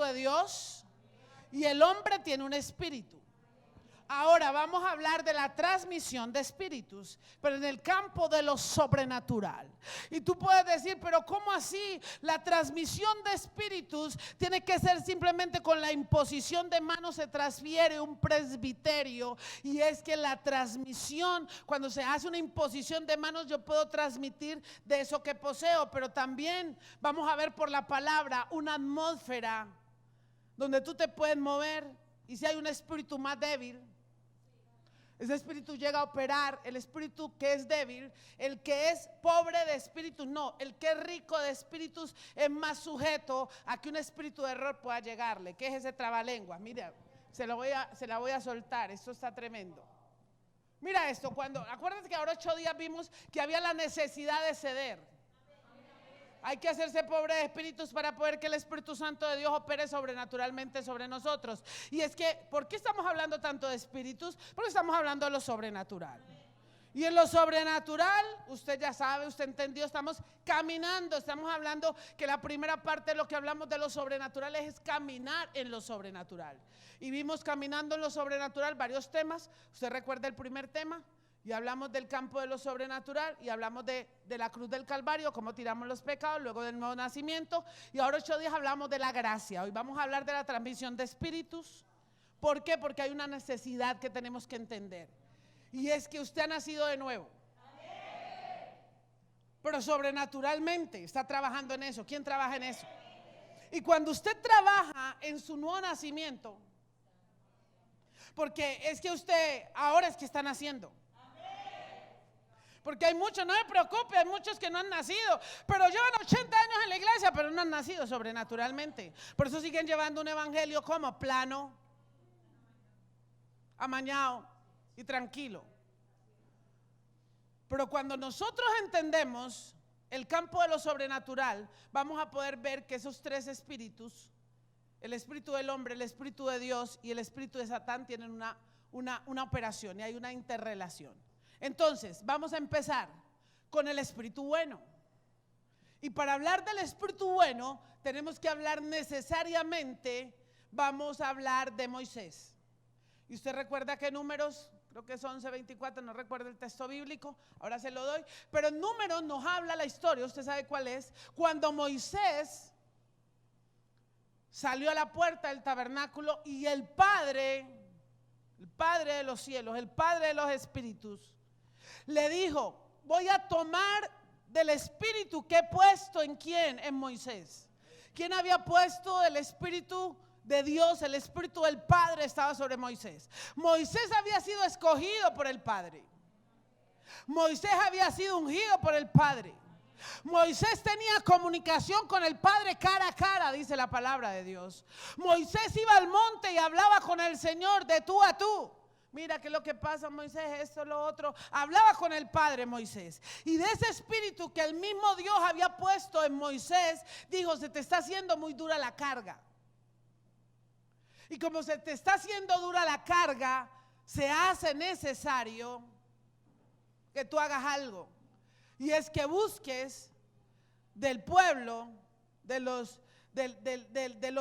de Dios y el hombre tiene un espíritu. Ahora vamos a hablar de la transmisión de espíritus, pero en el campo de lo sobrenatural. Y tú puedes decir, pero ¿cómo así? La transmisión de espíritus tiene que ser simplemente con la imposición de manos, se transfiere un presbiterio. Y es que la transmisión, cuando se hace una imposición de manos, yo puedo transmitir de eso que poseo, pero también vamos a ver por la palabra una atmósfera donde tú te puedes mover. Y si hay un espíritu más débil, ese espíritu llega a operar. El espíritu que es débil, el que es pobre de espíritus, no. El que es rico de espíritus es más sujeto a que un espíritu de error pueda llegarle. ¿Qué es ese trabalenguas? Mira, se la voy a soltar. Esto está tremendo. Mira esto, acuérdate que ahora 8 días vimos que había la necesidad de ceder. Hay que hacerse pobre de espíritus para poder que el Espíritu Santo de Dios opere sobrenaturalmente sobre nosotros. Y es que, ¿por qué estamos hablando tanto de espíritus? Porque estamos hablando de lo sobrenatural. Y en lo sobrenatural, usted ya sabe, usted entendió, estamos caminando. Estamos hablando que la primera parte de lo que hablamos de lo sobrenatural es caminar en lo sobrenatural. Y vimos caminando en lo sobrenatural varios temas. ¿Usted recuerda el primer tema? Y hablamos del campo de lo sobrenatural y hablamos de la cruz del Calvario, cómo tiramos los pecados, luego del nuevo nacimiento. Y ahora 8 días hablamos de la gracia. Hoy vamos a hablar de la transmisión de espíritus. ¿Por qué? Porque hay una necesidad que tenemos que entender. Y es que usted ha nacido de nuevo. Pero sobrenaturalmente está trabajando en eso. ¿Quién trabaja en eso? Y cuando usted trabaja en su nuevo nacimiento, porque es que usted ahora es que está naciendo. Porque hay muchos, no me preocupe, hay muchos que no han nacido, pero llevan 80 años en la iglesia, pero no han nacido sobrenaturalmente. Por eso siguen llevando un evangelio como plano, amañado y tranquilo. Pero cuando nosotros entendemos el campo de lo sobrenatural, vamos a poder ver que esos 3 espíritus, el espíritu del hombre, el espíritu de Dios y el espíritu de Satán, tienen una operación y hay una interrelación. Entonces, vamos a empezar con el espíritu bueno. Y para hablar del espíritu bueno, tenemos que hablar necesariamente, vamos a hablar de Moisés. Y usted recuerda que Números, creo que es 11:24, no recuerdo el texto bíblico, ahora se lo doy. Pero en Números nos habla la historia, usted sabe cuál es, cuando Moisés salió a la puerta del tabernáculo y el Padre de los cielos, el Padre de los espíritus, le dijo, voy a tomar del espíritu que he puesto en ¿quién? En Moisés. ¿Quién había puesto el espíritu de Dios? El espíritu del Padre estaba sobre Moisés. Moisés había sido escogido por el Padre. Moisés había sido ungido por el Padre. Moisés tenía comunicación con el Padre cara a cara, dice la palabra de Dios. Moisés iba al monte y hablaba con el Señor de tú a tú. Mira qué es lo que pasa, Moisés, esto, lo otro. Hablaba con el Padre Moisés. Y de ese espíritu que el mismo Dios había puesto en Moisés, dijo, se te está haciendo muy dura la carga. Y como se te está haciendo dura la carga, se hace necesario que tú hagas algo. Y es que busques del pueblo, de los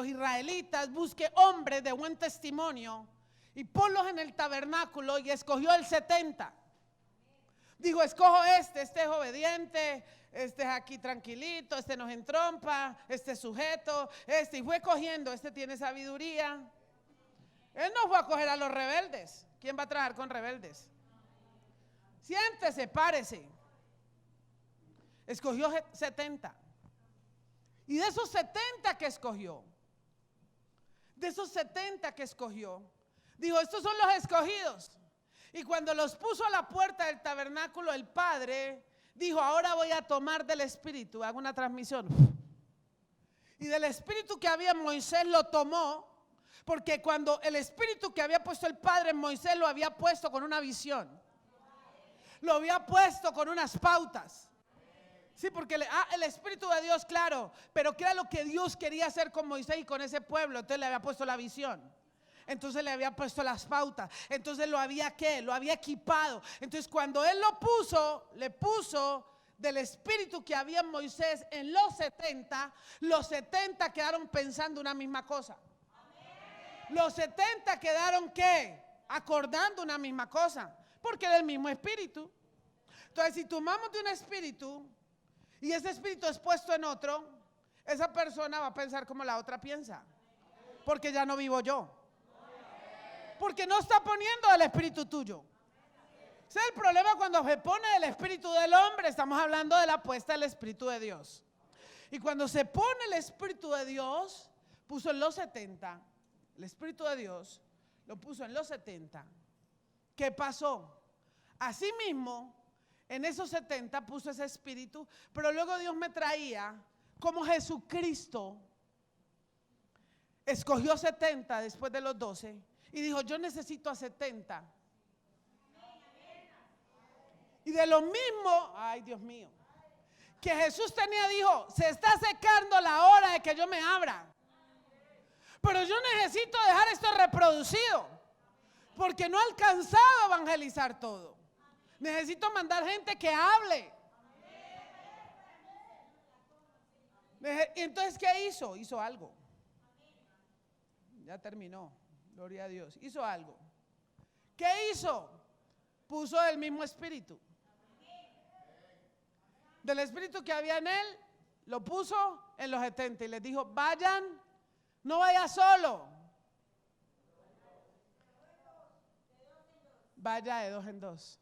israelitas, busque hombres de buen testimonio y ponlos en el tabernáculo, y escogió el 70. Digo, escojo este es obediente, este es aquí tranquilito, este nos entrompa, este es sujeto, y fue cogiendo, este tiene sabiduría. Él no fue a coger a los rebeldes. ¿Quién va a trabajar con rebeldes? Siéntese, párese. Escogió 70. Y de esos 70 que escogió, dijo, estos son los escogidos. Y cuando los puso a la puerta del tabernáculo, el Padre dijo, ahora voy a tomar del espíritu. Hago una transmisión. Y del espíritu que había en Moisés lo tomó, porque cuando el espíritu que había puesto el Padre en Moisés lo había puesto con una visión, lo había puesto con unas pautas. Sí, porque el Espíritu de Dios, claro, pero ¿qué era lo que Dios quería hacer con Moisés y con ese pueblo? Entonces le había puesto la visión. Entonces le había puesto las pautas. Entonces lo había equipado. Entonces cuando él lo puso, le puso del espíritu que había en Moisés en los 70 quedaron pensando una misma cosa. Los 70 quedaron ¿qué? Acordando una misma cosa, porque era el mismo espíritu. Entonces, si tomamos de un espíritu y ese espíritu es puesto en otro, esa persona va a pensar como la otra piensa, porque ya no vivo yo, porque no está poniendo el espíritu tuyo. Ese es el problema cuando se pone el espíritu del hombre. Estamos hablando de la puesta del espíritu de Dios. Y cuando se pone el espíritu de Dios, puso en los 70, el espíritu de Dios lo puso en los 70. ¿Qué pasó? Asimismo, en esos 70 puso ese espíritu, pero luego Dios me traía como Jesucristo escogió 70 después de los 12 y dijo, yo necesito a 70. Y de lo mismo, ay Dios mío, que Jesús tenía, dijo, se está secando la hora de que yo me abra. Pero yo necesito dejar esto reproducido, porque no he alcanzado a evangelizar todo. Necesito mandar gente que hable. Y entonces, ¿qué hizo? Hizo algo. Ya terminó, gloria a Dios. Hizo algo. ¿Qué hizo? Puso el mismo espíritu. Del espíritu que había en él, lo puso en los 70 y les dijo, vayan, no vaya solo. Vaya de 2 en 2.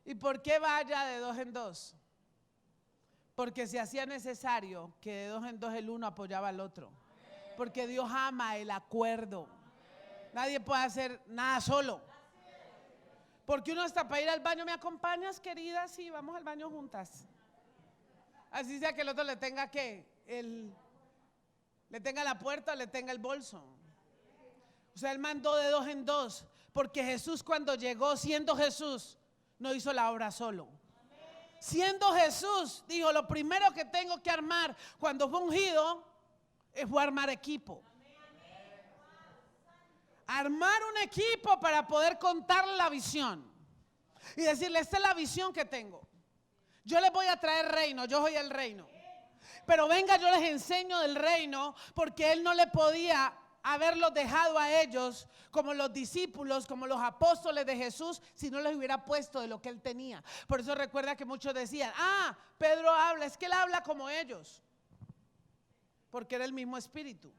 ¿Y por qué vaya de 2 en 2? Porque se hacía necesario que de 2 en 2 el uno apoyaba al otro. Porque Dios ama el acuerdo. Nadie puede hacer nada solo. Porque uno hasta para ir al baño, ¿me acompañas, querida? Sí, vamos al baño juntas. Así sea que el otro le tenga le tenga la puerta o le tenga el bolso. O sea, él mandó de 2 en 2. Porque Jesús cuando llegó, siendo Jesús, no hizo la obra solo. Siendo Jesús, dijo, lo primero que tengo que armar cuando fue ungido, fue armar equipo. Armar un equipo para poder contarle la visión y decirle, esta es la visión que tengo. Yo les voy a traer reino, yo soy el reino. Pero venga, yo les enseño del reino, porque él no le podía haberlos dejado a ellos como los discípulos, como los apóstoles de Jesús, si no les hubiera puesto de lo que él tenía. Por eso recuerda que muchos decían, Pedro habla, es que él habla como ellos, porque era el mismo espíritu.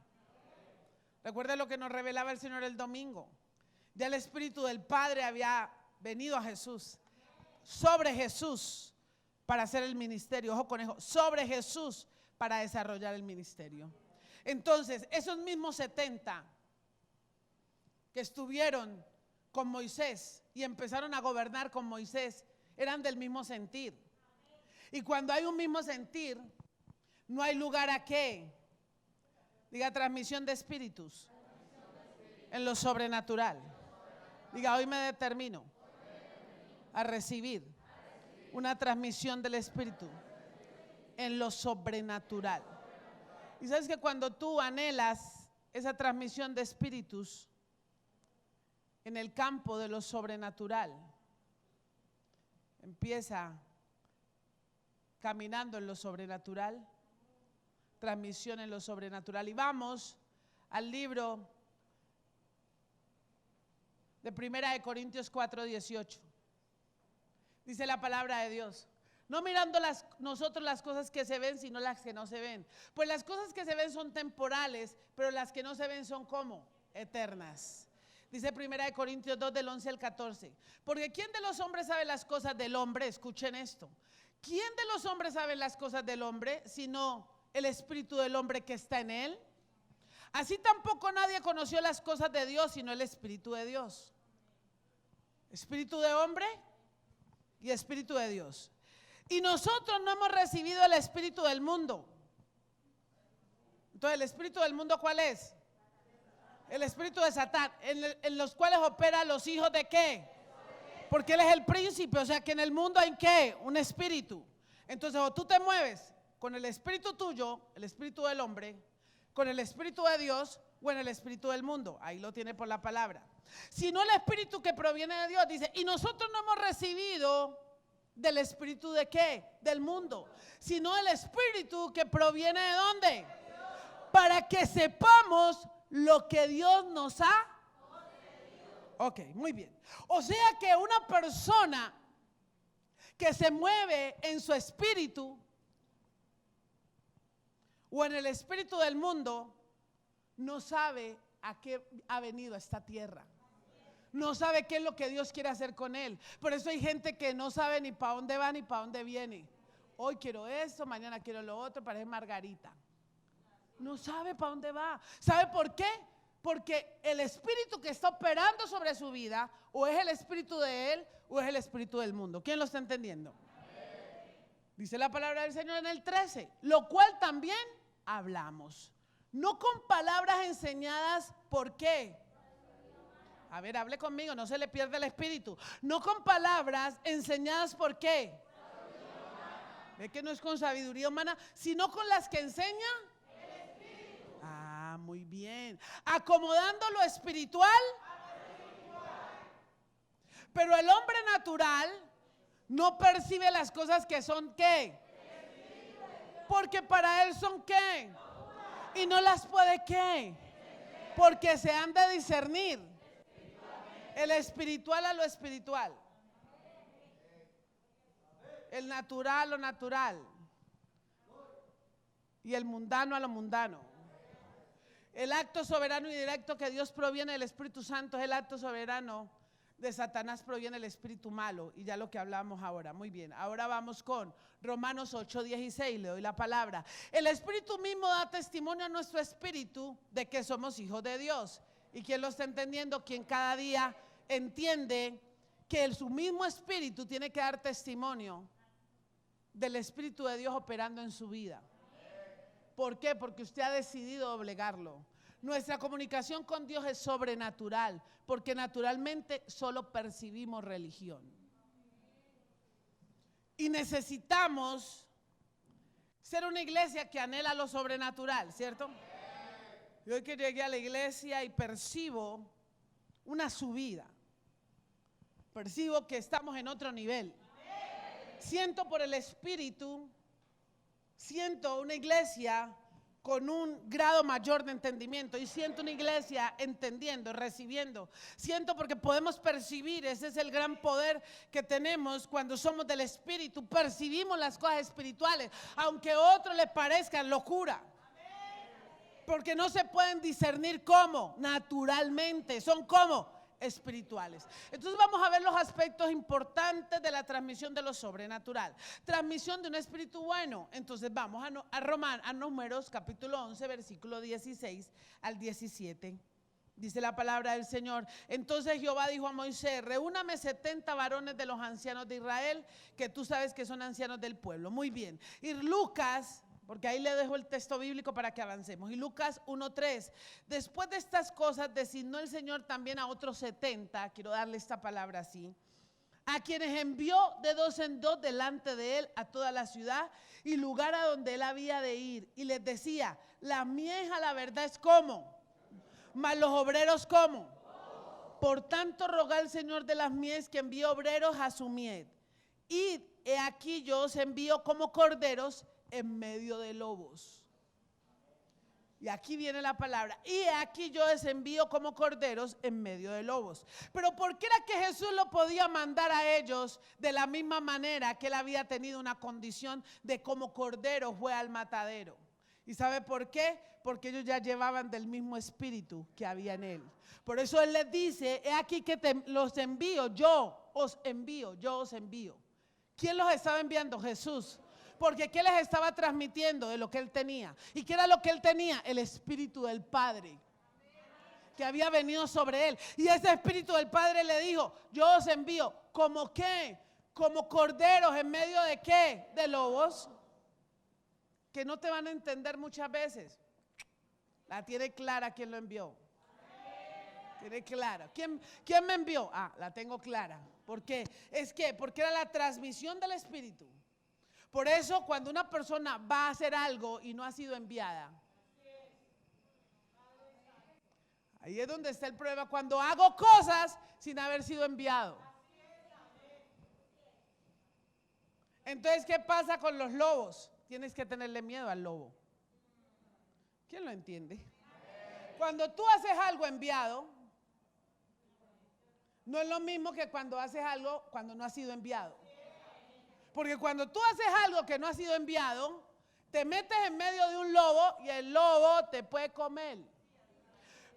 Recuerda lo que nos revelaba el Señor el domingo. Ya el espíritu del Padre había venido a Jesús, sobre Jesús para hacer el ministerio. Ojo conejo, sobre Jesús para desarrollar el ministerio. Entonces, esos mismos 70 que estuvieron con Moisés y empezaron a gobernar con Moisés, eran del mismo sentir. Y cuando hay un mismo sentir, no hay lugar a qué. Diga, transmisión de espíritus en lo sobrenatural. Diga, hoy me determino a recibir una transmisión del espíritu en lo sobrenatural. Y sabes que cuando tú anhelas esa transmisión de espíritus en el campo de lo sobrenatural, empieza caminando en lo sobrenatural, transmisión en lo sobrenatural. Y vamos al libro de 1 Corintios 4:18. Dice la palabra de Dios, no mirando nosotros las cosas que se ven, sino las que no se ven. Pues las cosas que se ven son temporales, pero las que no se ven son ¿cómo? Eternas. Dice 1 Corintios 2 del 11 al 14. Porque ¿quién de los hombres sabe las cosas del hombre? Escuchen esto. ¿Quién de los hombres sabe las cosas del hombre, sino el espíritu del hombre que está en él? Así tampoco nadie conoció las cosas de Dios, sino el espíritu de Dios. Espíritu de hombre y espíritu de Dios. Y nosotros no hemos recibido el espíritu del mundo. Entonces, ¿el espíritu del mundo cuál es? El espíritu de Satán, en los cuales operan los hijos de ¿qué? Porque él es el príncipe, o sea que en el mundo hay ¿qué? Un espíritu. Entonces, o tú te mueves con el espíritu tuyo, el espíritu del hombre, con el espíritu de Dios o en el espíritu del mundo. Ahí lo tiene por la palabra. Sino el espíritu que proviene de Dios, dice, y nosotros no hemos recibido del espíritu de qué? Del mundo, sino el espíritu que proviene de ¿dónde? Para que sepamos lo que Dios nos ha. Ok, muy bien. O sea que una persona que se mueve en su espíritu o en el espíritu del mundo no sabe a qué ha venido a esta tierra. No sabe qué es lo que Dios quiere hacer con él. Por eso hay gente que no sabe ni para dónde va ni para dónde viene. Hoy quiero esto, mañana quiero lo otro, parece Margarita. No sabe para dónde va. ¿Sabe por qué? Porque el espíritu que está operando sobre su vida o es el espíritu de él o es el espíritu del mundo. ¿Quién lo está entendiendo? Dice la palabra del Señor en el 13, lo cual también hablamos. No con palabras enseñadas, ¿por qué? A ver, hable conmigo, no se le pierde el espíritu. No con palabras enseñadas, ¿por qué? Ve que no es con sabiduría humana, sino con las que enseña el espíritu. Ah, muy bien. Acomodando lo espiritual. Pero el hombre natural no percibe las cosas que son ¿qué? Porque para él son ¿qué? Y no las puede ¿qué? Porque se han de discernir el espiritual a lo espiritual, el natural a lo natural y el mundano a lo mundano. El acto soberano y directo que Dios proviene del Espíritu Santo es el acto soberano. De Satanás proviene el espíritu malo, y ya lo que hablamos ahora. Muy bien, ahora vamos con Romanos 8:16, le doy la palabra. El espíritu mismo da testimonio a nuestro espíritu de que somos hijos de Dios. ¿Y quién lo está entendiendo? Quien cada día entiende que su mismo espíritu tiene que dar testimonio del espíritu de Dios operando en su vida. ¿Por qué? Porque usted ha decidido doblegarlo. Nuestra comunicación con Dios es sobrenatural, porque naturalmente solo percibimos religión. Y necesitamos ser una iglesia que anhela lo sobrenatural, ¿cierto? Yo hoy que llegué a la iglesia y percibo una subida. Percibo que estamos en otro nivel. Siento por el Espíritu, siento una iglesia con un grado mayor de entendimiento, y siento una iglesia entendiendo, recibiendo. Siento porque podemos percibir, ese es el gran poder que tenemos cuando somos del Espíritu. Percibimos las cosas espirituales, aunque a otros les parezcan locura, porque no se pueden discernir como naturalmente, son como espirituales. Entonces vamos a ver los aspectos importantes de la transmisión de lo sobrenatural. Transmisión de un espíritu bueno. Entonces vamos a Números capítulo 11 versículo 16 al 17. Dice la palabra del Señor: entonces Jehová dijo a Moisés: reúname 70 varones de los ancianos de Israel, que tú sabes que son ancianos del pueblo. Muy bien. Y Lucas, porque ahí le dejo el texto bíblico para que avancemos. Y Lucas 1:3, después de estas cosas designó el Señor también a otros 70, quiero darle esta palabra así, a quienes envió de dos en dos delante de él a toda la ciudad y lugar a donde él había de ir. Y les decía: la mies a la verdad es como, mas los obreros como. Por tanto roga al Señor de las mies que envíe obreros a su mies. Y he aquí yo os envío como corderos en medio de lobos. Y aquí viene la palabra: y aquí yo les envío como corderos en medio de lobos. Pero ¿por qué era que Jesús lo podía mandar a ellos de la misma manera que él había tenido una condición de como cordero fue al matadero? ¿Y sabe por qué? Porque ellos ya llevaban del mismo espíritu que había en él. Por eso él les dice: he aquí que los envío, yo os envío, yo os envío. ¿Quién los estaba enviando? Jesús. Porque ¿qué les estaba transmitiendo de lo que él tenía? ¿Y qué era lo que él tenía? El espíritu del Padre que había venido sobre él. Y ese espíritu del Padre le dijo: yo os envío. ¿Como qué? Como corderos en medio de ¿qué? De lobos. Que no te van a entender muchas veces. La tiene clara quién lo envió. Tiene clara. ¿Quién me envió? Ah, la tengo clara. ¿Por qué? Porque era la transmisión del espíritu. Por eso cuando una persona va a hacer algo y no ha sido enviada, ahí es donde está el problema. Cuando hago cosas sin haber sido enviado. Entonces, ¿qué pasa con los lobos? Tienes que tenerle miedo al lobo. ¿Quién lo entiende? Cuando tú haces algo enviado, no es lo mismo que cuando haces algo cuando no ha sido enviado. Porque cuando tú haces algo que no ha sido enviado, te metes en medio de un lobo y el lobo te puede comer.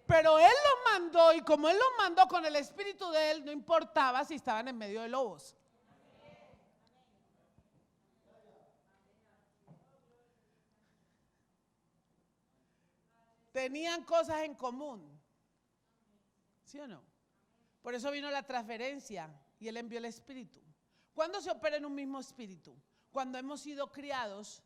Pero Él los mandó, y como Él los mandó con el espíritu de Él, no importaba si estaban en medio de lobos. Tenían cosas en común. ¿Sí o no? Por eso vino la transferencia y Él envió el espíritu. ¿Cuándo se opera en un mismo espíritu? Cuando hemos sido criados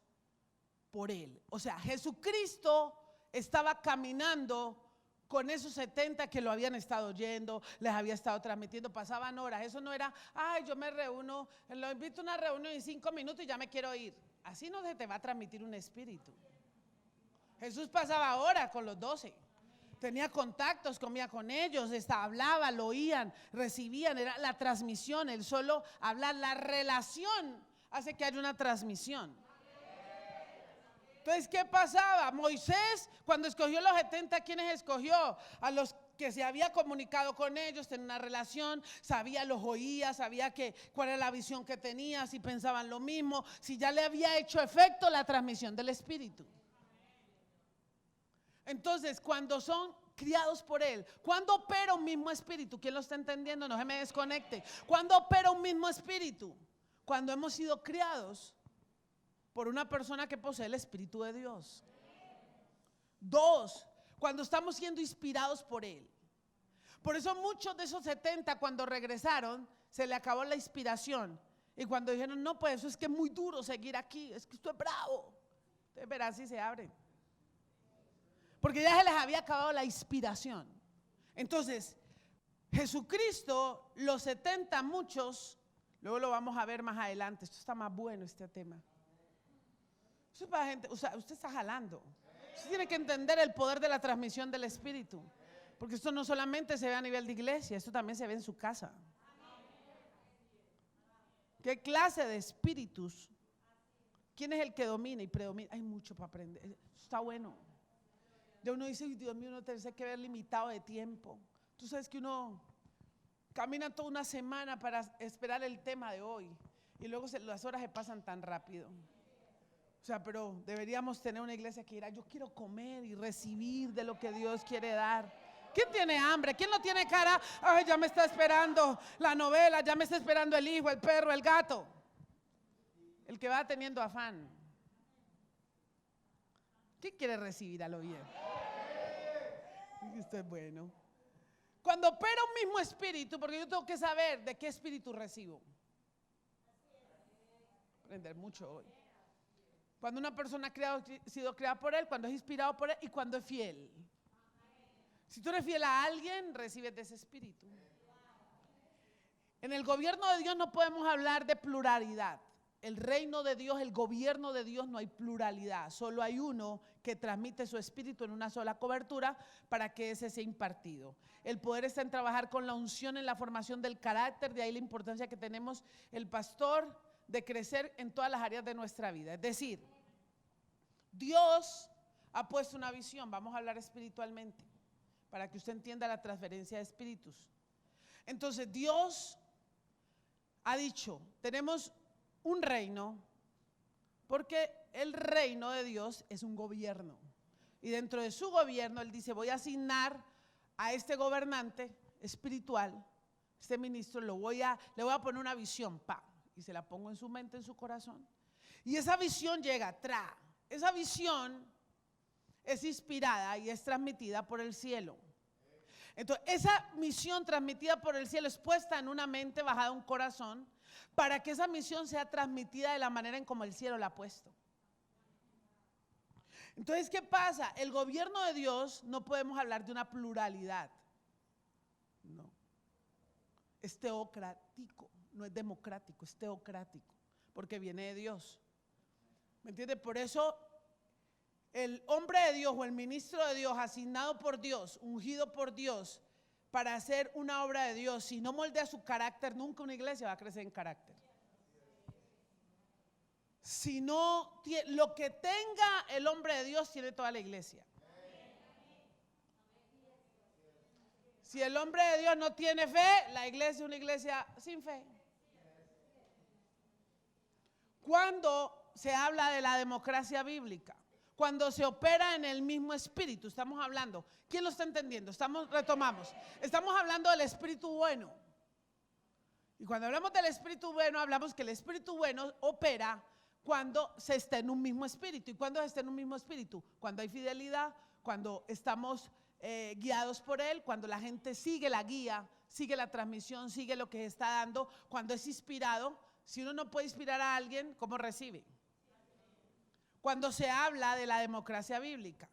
por Él. O sea, Jesucristo estaba caminando con esos 70 que lo habían estado oyendo, les había estado transmitiendo, pasaban horas. Eso no era, ay, yo me reúno, lo invito a una reunión en 5 minutos y ya me quiero ir. Así no se te va a transmitir un espíritu. Jesús pasaba horas con los 12. Tenía contactos, comía con ellos, hablaba, lo oían, recibían, era la transmisión, el solo hablar, la relación hace que haya una transmisión. Entonces, ¿qué pasaba? Moisés, cuando escogió los 70, ¿quiénes escogió? A los que se había comunicado con ellos, tenía una relación, sabía, los oía, sabía cuál era la visión que tenía, si pensaban lo mismo, si ya le había hecho efecto la transmisión del Espíritu. Entonces, cuando son criados por Él, ¿cuándo opera un mismo espíritu? ¿Quién lo está entendiendo? No se me desconecte. ¿Cuándo opera un mismo espíritu? Cuando hemos sido criados por una persona que posee el Espíritu de Dios. 2, cuando estamos siendo inspirados por Él. Por eso muchos de esos 70 cuando regresaron se le acabó la inspiración. Y cuando dijeron, no, pues eso es que es muy duro seguir aquí, es que esto es bravo. Ustedes verán si se abren. Porque ya se les había acabado la inspiración. Entonces, Jesucristo, los 70, muchos, luego lo vamos a ver más adelante. Esto está más bueno, este tema. Esto es para gente, o sea, usted está jalando. Usted tiene que entender el poder de la transmisión del Espíritu. Porque esto no solamente se ve a nivel de iglesia, esto también se ve en su casa. ¿Qué clase de espíritus? ¿Quién es el que domina y predomina? Hay mucho para aprender. Esto está bueno. Ya uno dice, Dios mío, uno tiene que ver limitado de tiempo. Tú sabes que uno camina toda una semana para esperar el tema de hoy y luego las horas se pasan tan rápido. O sea, pero deberíamos tener una iglesia que dirá, yo quiero comer y recibir de lo que Dios quiere dar. ¿Quién tiene hambre? ¿Quién no tiene cara? Ay, ya me está esperando la novela, ya me está esperando el hijo, el perro, el gato. El que va teniendo afán. ¿Quién quiere recibir a lo bien? Esto es bueno. Cuando opera un mismo espíritu, porque yo tengo que saber de qué espíritu recibo. Aprender mucho hoy. Cuando una persona ha sido creada por Él, cuando es inspirado por Él y cuando es fiel. Si tú eres fiel a alguien, recibes de ese espíritu. En el gobierno de Dios no podemos hablar de pluralidad. El reino de Dios, el gobierno de Dios, no hay pluralidad. Solo hay uno que transmite su espíritu en una sola cobertura para que ese sea impartido. El poder está en trabajar con la unción en la formación del carácter. De ahí la importancia que tenemos el pastor de crecer en todas las áreas de nuestra vida. Es decir, Dios ha puesto una visión. Vamos a hablar espiritualmente para que usted entienda la transferencia de espíritus. Entonces Dios ha dicho, tenemos un reino, porque el reino de Dios es un gobierno. Y dentro de su gobierno, Él dice, voy a asignar a este gobernante espiritual, este ministro, le voy a poner una visión, y se la pongo en su mente, en su corazón. Y esa visión llega, esa visión es inspirada y es transmitida por el cielo. Entonces, esa misión transmitida por el cielo es puesta en una mente, bajada a un corazón, para que esa misión sea transmitida de la manera en como el cielo la ha puesto. Entonces, ¿qué pasa? El gobierno de Dios no podemos hablar de una pluralidad. No. Es teocrático, no es democrático, es teocrático, porque viene de Dios. ¿Me entiendes? Por eso el hombre de Dios o el ministro de Dios, asignado por Dios, ungido por Dios, para hacer una obra de Dios, si no moldea su carácter, nunca una iglesia va a crecer en carácter. Si no, lo que tenga el hombre de Dios tiene toda la iglesia. Si el hombre de Dios no tiene fe, la iglesia es una iglesia sin fe. Cuando se habla de la democracia bíblica, cuando se opera en el mismo espíritu, estamos hablando, ¿quién lo está entendiendo? Retomamos, estamos hablando del espíritu bueno. Y cuando hablamos del espíritu bueno, hablamos que el espíritu bueno opera cuando se está en un mismo espíritu. ¿Y cuando se está en un mismo espíritu? Cuando hay fidelidad, cuando estamos guiados por él, cuando la gente sigue la guía, sigue la transmisión, sigue lo que se está dando, cuando es inspirado. Si uno no puede inspirar a alguien, ¿cómo recibe? Cuando se habla de la democracia bíblica,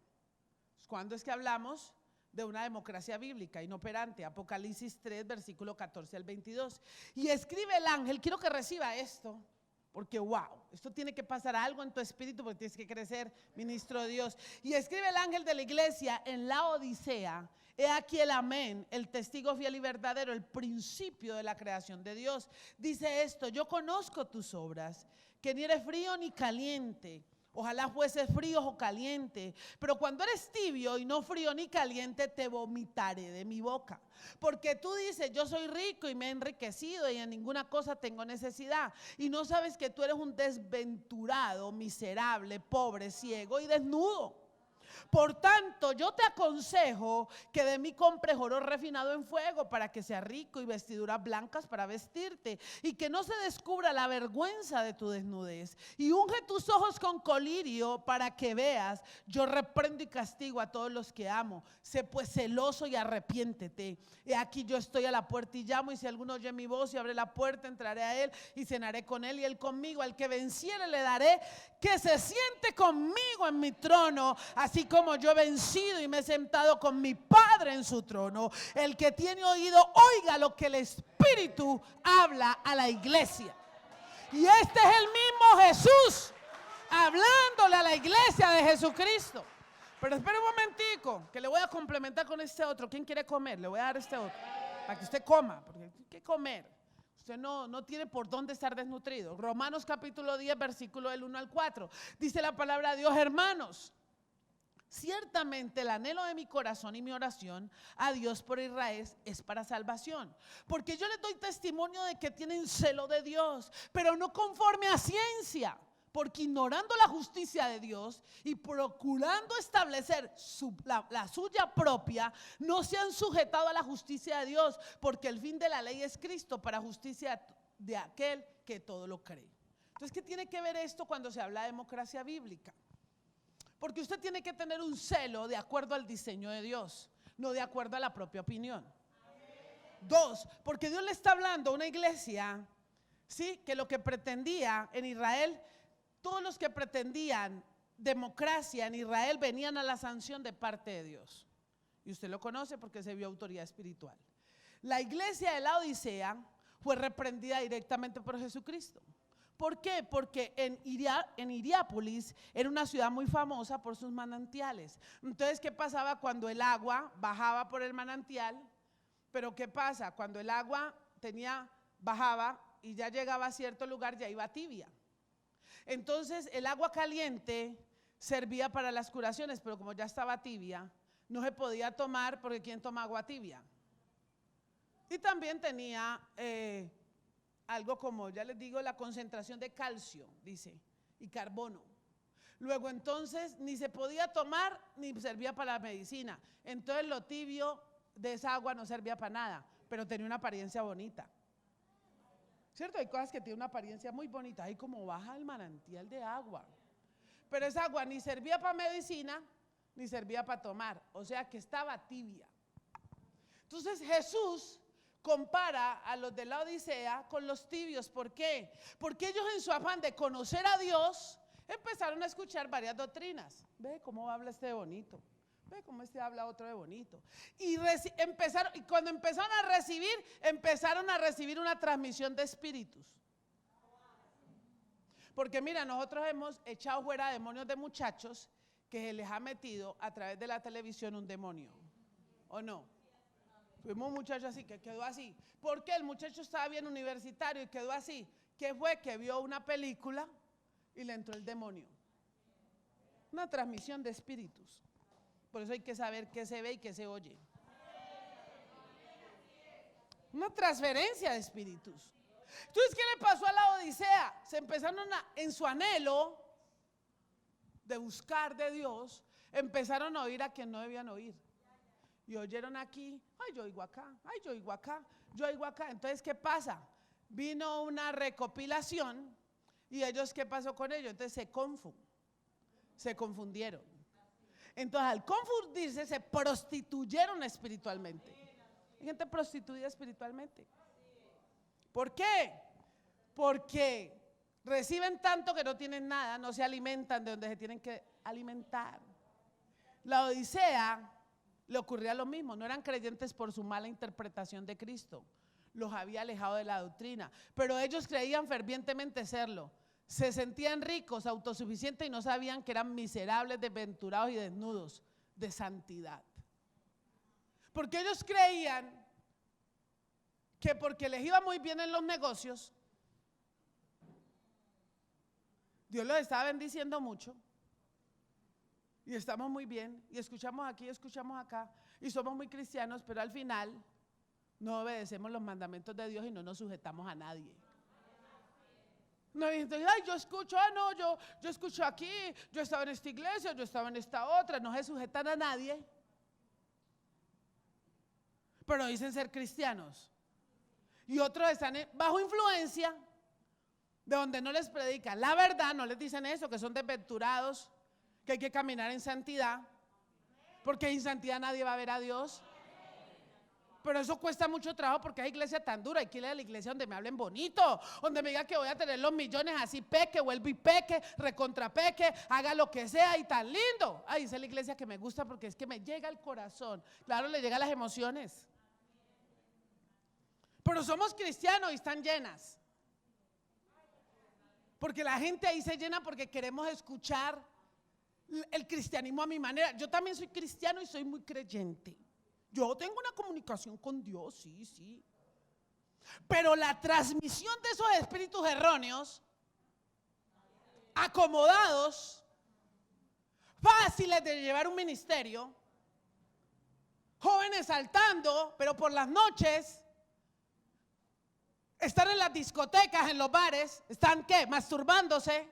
¿cuándo es que hablamos de una democracia bíblica inoperante? Apocalipsis 3, versículo 14 al 22. Y escribe el ángel, quiero que reciba esto, porque wow, esto tiene que pasar algo en tu espíritu, porque tienes que crecer, ministro de Dios. Y escribe el ángel de la iglesia en la Odisea: he aquí el amén, el testigo fiel y verdadero, el principio de la creación de Dios. Dice esto: yo conozco tus obras, que ni eres frío ni caliente. Ojalá fueses frío o caliente, pero cuando eres tibio y no frío ni caliente, te vomitaré de mi boca. Porque tú dices: yo soy rico y me he enriquecido y en ninguna cosa tengo necesidad. Y no sabes que tú eres un desventurado, miserable, pobre, ciego y desnudo. Por tanto, yo te aconsejo que de mí compres oro refinado en fuego, para que sea rico, y vestiduras blancas para vestirte, y que no se descubra la vergüenza de tu desnudez. Y unge tus ojos con colirio para que veas. Yo reprendo y castigo a todos los que amo. Sé pues celoso y arrepiéntete. He aquí yo estoy a la puerta y llamo, y si alguno oye mi voz y abre la puerta, entraré a él y cenaré con él y él conmigo. Al que venciere le daré que se siente conmigo en mi trono, así como yo he vencido y me he sentado con mi Padre en su trono. El que tiene oído, oiga lo que el Espíritu habla a la iglesia. Y este es el mismo Jesús hablándole a la iglesia de Jesucristo. Pero espera un momentico, que le voy a complementar con este otro. ¿Quién quiere comer? Le voy a dar este otro, para que usted coma, porque hay que comer. Usted no tiene por dónde estar desnutrido. Romanos capítulo 10, versículo del 1 al 4. Dice la palabra de Dios: hermanos, ciertamente el anhelo de mi corazón y mi oración a Dios por Israel es para salvación. Porque yo les doy testimonio de que tienen celo de Dios, pero no conforme a ciencia. Porque ignorando la justicia de Dios y procurando establecer la suya propia, no se han sujetado a la justicia de Dios, porque el fin de la ley es Cristo, para justicia de aquel que todo lo cree. Entonces, ¿qué tiene que ver esto cuando se habla de democracia bíblica? Porque usted tiene que tener un celo de acuerdo al diseño de Dios, no de acuerdo a la propia opinión. Dos, porque Dios le está hablando a una iglesia, ¿sí?, que lo que pretendía en Israel, todos los que pretendían democracia en Israel venían a la sanción de parte de Dios. Y usted lo conoce porque se vio autoridad espiritual. La iglesia de la Odisea fue reprendida directamente por Jesucristo. ¿Por qué? Porque en Hierápolis era una ciudad muy famosa por sus manantiales. Entonces, ¿qué pasaba cuando el agua bajaba por el manantial? Pero ¿qué pasa? Cuando el agua bajaba y ya llegaba a cierto lugar, ya iba tibia. Entonces el agua caliente servía para las curaciones, pero como ya estaba tibia, no se podía tomar, porque ¿quién toma agua tibia? Y también tenía algo como, ya les digo, la concentración de calcio, dice, y carbono. Luego entonces ni se podía tomar ni servía para la medicina. Entonces lo tibio de esa agua no servía para nada, pero tenía una apariencia bonita. ¿Cierto? Hay cosas que tienen una apariencia muy bonita, ahí como baja el manantial de agua. Pero esa agua ni servía para medicina, ni servía para tomar, o sea que estaba tibia. Entonces Jesús compara a los de la Odisea con los tibios. ¿Por qué? Porque ellos, en su afán de conocer a Dios, empezaron a escuchar varias doctrinas. Ve cómo habla este de bonito. Ve cómo este habla otro de bonito. Y cuando empezaron a recibir una transmisión de espíritus. Porque mira, nosotros hemos echado fuera demonios de muchachos que se les ha metido a través de la televisión un demonio. ¿O no? Fuimos un muchacho así, que quedó así. ¿Por qué? El muchacho estaba bien universitario y quedó así. ¿Qué fue? Que vio una película y le entró el demonio. Una transmisión de espíritus. Por eso hay que saber qué se ve y qué se oye. Una transferencia de espíritus. Entonces, ¿qué le pasó a la Odisea? Se empezaron en su anhelo de buscar de Dios, empezaron a oír a quien no debían oír. Y oyeron aquí, ay, yo oigo acá, ay, yo oigo acá, yo oigo acá. Entonces, ¿qué pasa? Vino una recopilación y ellos, ¿qué pasó con ellos? Entonces se confundieron. Entonces, al confundirse, se prostituyeron espiritualmente. Hay gente prostituida espiritualmente. ¿Por qué? Porque reciben tanto que no tienen nada, no se alimentan de donde se tienen que alimentar. La Odisea le ocurría lo mismo, no eran creyentes por su mala interpretación de Cristo, los había alejado de la doctrina, pero ellos creían fervientemente serlo. Se sentían ricos, autosuficientes y no sabían que eran miserables, desventurados y desnudos de santidad. Porque ellos creían que porque les iba muy bien en los negocios, Dios los estaba bendiciendo mucho y estamos muy bien y escuchamos aquí, escuchamos acá y somos muy cristianos, pero al final no obedecemos los mandamientos de Dios y no nos sujetamos a nadie. No, entonces, ay, yo escucho, no, yo escucho aquí, yo estaba en esta iglesia, yo estaba en esta otra, no se sujetan a nadie, pero dicen ser cristianos. Y otros están bajo influencia de donde no les predican la verdad, no les dicen eso, que son desventurados, que hay que caminar en santidad, porque en santidad nadie va a ver a Dios. Pero eso cuesta mucho trabajo porque hay iglesia tan dura. Hay que ir a la iglesia donde me hablen bonito, donde me digan que voy a tener los millones, así peque, vuelvo y peque, recontrapeque, haga lo que sea y tan lindo. Ay, esa es la iglesia que me gusta porque es que me llega al corazón. Claro, le llega las emociones. Pero somos cristianos y están llenas. Porque la gente ahí se llena porque queremos escuchar el cristianismo a mi manera. Yo también soy cristiano y soy muy creyente. Yo tengo una comunicación con Dios, sí, sí. Pero la transmisión de esos espíritus erróneos, acomodados, fáciles de llevar un ministerio, jóvenes saltando, pero por las noches, están en las discotecas, en los bares, están ¿qué? Masturbándose,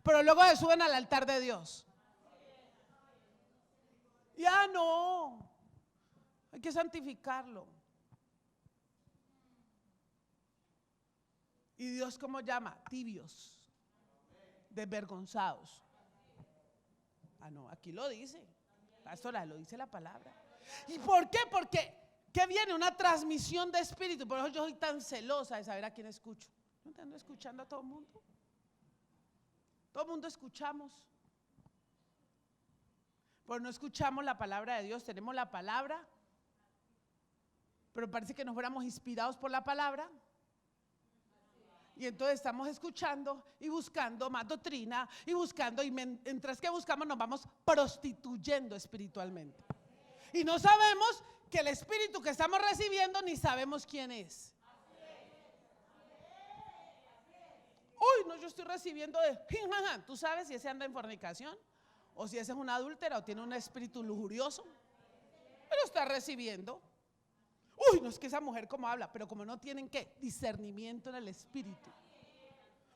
pero luego se suben al altar de Dios. Ya no. Hay que santificarlo. ¿Y Dios cómo llama? Tibios, desvergonzados. Ah, no, aquí lo dice. Pastora, lo dice la palabra. ¿Y por qué? Porque ¿qué viene? Una transmisión de espíritu. Por eso yo soy tan celosa de saber a quién escucho. ¿No te ando escuchando a todo el mundo? Todo el mundo escuchamos. Pero no escuchamos la palabra de Dios. Tenemos la palabra, pero parece que no fuéramos inspirados por la palabra. Y entonces estamos escuchando y buscando más doctrina y buscando, y mientras que buscamos nos vamos prostituyendo espiritualmente. Y no sabemos que el espíritu que estamos recibiendo ni sabemos quién es. Uy, no, yo estoy recibiendo de... ¿Tú sabes si ese anda en fornicación? O si ese es una adúltera o tiene un espíritu lujurioso. Pero está recibiendo. Uy, no, es que esa mujer como habla, pero como no tienen ¿qué? Discernimiento en el espíritu.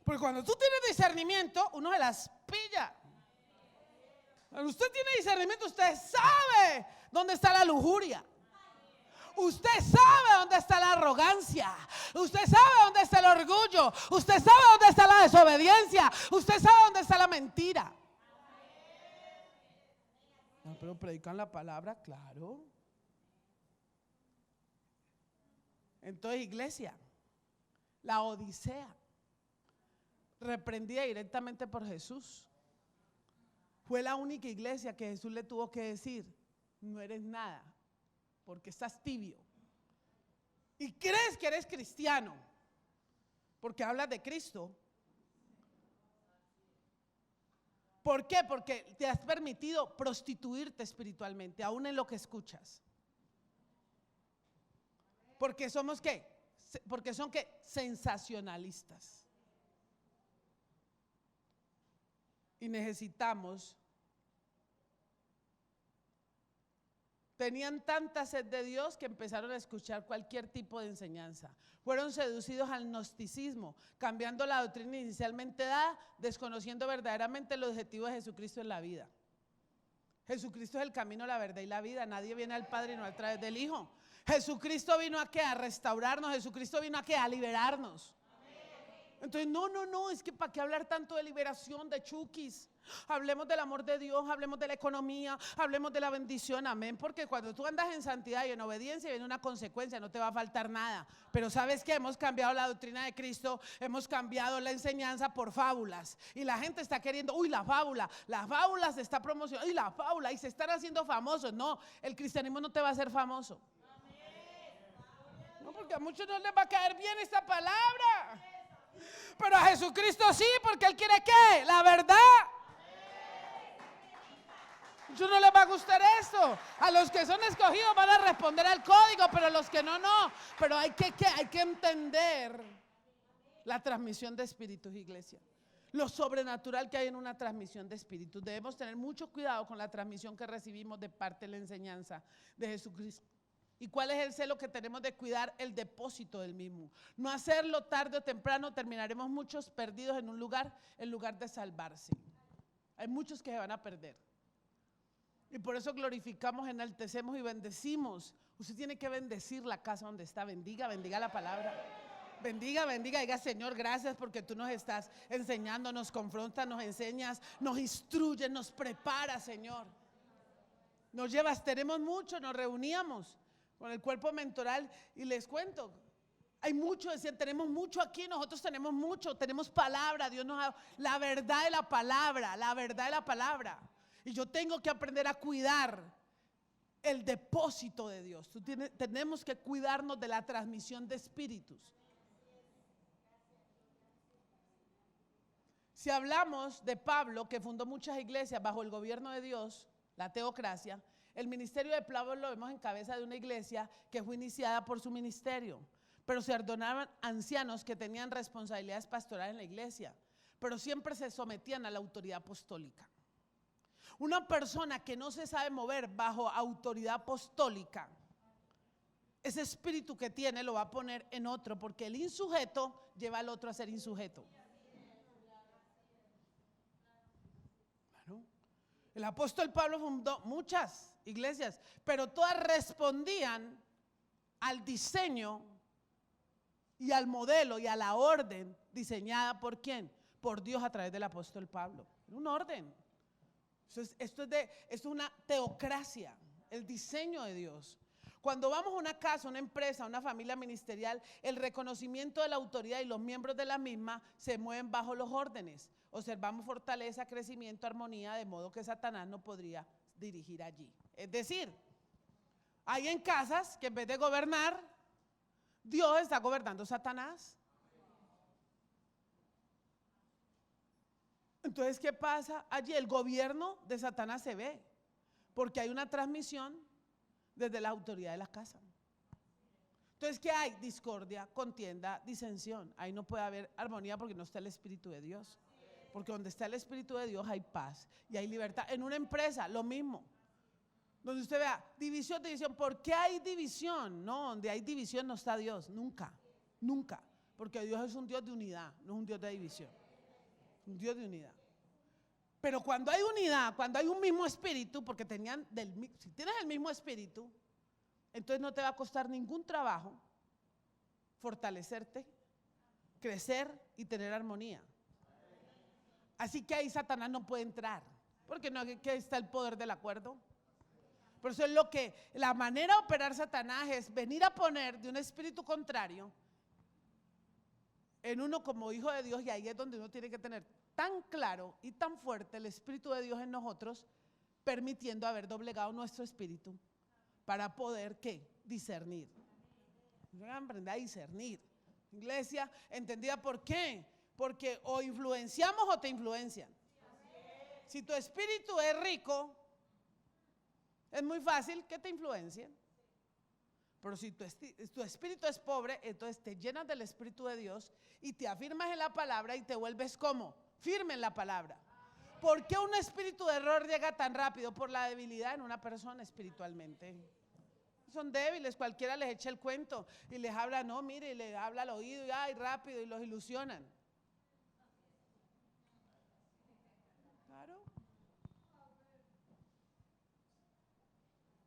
Porque cuando tú tienes discernimiento, uno se las pilla. Cuando usted tiene discernimiento, usted sabe dónde está la lujuria. Usted sabe dónde está la arrogancia. Usted sabe dónde está el orgullo. Usted sabe dónde está la desobediencia. Usted sabe dónde está la mentira. No, pero predican la palabra, claro. Entonces, iglesia, la Odisea, reprendida directamente por Jesús, fue la única iglesia que Jesús le tuvo que decir: no eres nada, porque estás tibio. Y crees que eres cristiano, porque hablas de Cristo. ¿Por qué? Porque te has permitido prostituirte espiritualmente, aún en lo que escuchas. Porque somos ¿qué? Porque son ¿qué? Sensacionalistas. Y necesitamos, tenían tanta sed de Dios que empezaron a escuchar cualquier tipo de enseñanza. Fueron seducidos al gnosticismo, cambiando la doctrina inicialmente dada, desconociendo verdaderamente el objetivo de Jesucristo en la vida. Jesucristo es el camino, la verdad y la vida. Nadie viene al Padre no a través del Hijo. Jesucristo vino a ¿qué? A restaurarnos. Jesucristo vino a ¿qué? A liberarnos. Entonces, no, es que ¿para qué hablar tanto de liberación, de chukis? Hablemos del amor de Dios, hablemos de la economía, hablemos de la bendición, amén. Porque cuando tú andas en santidad y en obediencia viene una consecuencia, no te va a faltar nada. Pero ¿sabes qué? Hemos cambiado la doctrina de Cristo, hemos cambiado la enseñanza por fábulas. Y la gente está queriendo, las fábulas se está promocionando, la fábula, y se están haciendo famosos. No, el cristianismo no te va a hacer famoso. No, porque a muchos no les va a caer bien esta palabra. Pero a Jesucristo sí, porque Él quiere ¿qué? La verdad. Yo no les va a gustar esto. A los que son escogidos van a responder al código, pero a los que no. Pero hay que entender la transmisión de espíritus, iglesia. Lo sobrenatural que hay en una transmisión de espíritus. Debemos tener mucho cuidado con la transmisión que recibimos de parte de la enseñanza de Jesucristo. ¿Y cuál es el celo que tenemos de cuidar el depósito del mismo? No hacerlo tarde o temprano, terminaremos muchos perdidos en un lugar en lugar de salvarse. Hay muchos que se van a perder. Y por eso glorificamos, enaltecemos y bendecimos. Usted tiene que bendecir la casa donde está. Bendiga la palabra. Bendiga, diga Señor, gracias porque tú nos estás enseñando, nos confrontas, nos enseñas, nos instruyes, nos preparas, Señor. Nos llevas, tenemos mucho, nos reuníamos con el cuerpo mentoral y les cuento, hay mucho, decían, tenemos mucho aquí, nosotros tenemos mucho, tenemos palabra, Dios nos ha dado la verdad de la palabra, y yo tengo que aprender a cuidar el depósito de Dios. Tenemos que cuidarnos de la transmisión de espíritus. Si hablamos de Pablo, que fundó muchas iglesias bajo el gobierno de Dios, la teocracia, el ministerio de Pablo lo vemos en cabeza de una iglesia que fue iniciada por su ministerio, pero se ordenaban ancianos que tenían responsabilidades pastorales en la iglesia, pero siempre se sometían a la autoridad apostólica. Una persona que no se sabe mover bajo autoridad apostólica, ese espíritu que tiene lo va a poner en otro, porque el insujeto lleva al otro a ser insujeto. El apóstol Pablo fundó muchas iglesias, pero todas respondían al diseño y al modelo y a la orden diseñada ¿por quién? Por Dios a través del apóstol Pablo. Un orden. Esto es una teocracia, el diseño de Dios. Cuando vamos a una casa, una empresa, una familia ministerial, el reconocimiento de la autoridad y los miembros de la misma se mueven bajo los órdenes. Observamos fortaleza, crecimiento, armonía, de modo que Satanás no podría dirigir allí. Es decir, hay en casas que en vez de gobernar, Dios está gobernando Satanás. Entonces, ¿qué pasa? Allí el gobierno de Satanás se ve, porque hay una transmisión desde la autoridad de la casa. Entonces, ¿qué hay? Discordia, contienda, disensión. Ahí no puede haber armonía porque no está el Espíritu de Dios. Porque donde está el Espíritu de Dios hay paz y hay libertad. En una empresa, lo mismo. Donde usted vea, división. ¿Por qué hay división? No, donde hay división no está Dios, nunca. Porque Dios es un Dios de unidad, no es un Dios de división. Un Dios de unidad. Pero cuando hay unidad, cuando hay un mismo espíritu, porque si tienes el mismo espíritu, entonces no te va a costar ningún trabajo fortalecerte, crecer y tener armonía. Así que ahí Satanás no puede entrar, porque no que está el poder del acuerdo. Por eso es la manera de operar Satanás es venir a poner de un espíritu contrario en uno como hijo de Dios, y ahí es donde uno tiene que tener tan claro y tan fuerte el Espíritu de Dios en nosotros, permitiendo haber doblegado nuestro espíritu para poder ¿qué? Discernir. Aprender a discernir. Iglesia, ¿entendida por qué? Porque o influenciamos o te influencian. Si tu espíritu es rico, es muy fácil que te influencien. Pero si tu espíritu es pobre, entonces te llenas del Espíritu de Dios y te afirmas en la palabra y te vuelves como firme en la palabra. ¿Por qué un espíritu de error llega tan rápido? Por la debilidad en una persona espiritualmente. Son débiles, cualquiera les echa el cuento y les habla, no, mire, y les habla al oído y ay, rápido, y los ilusionan. Claro.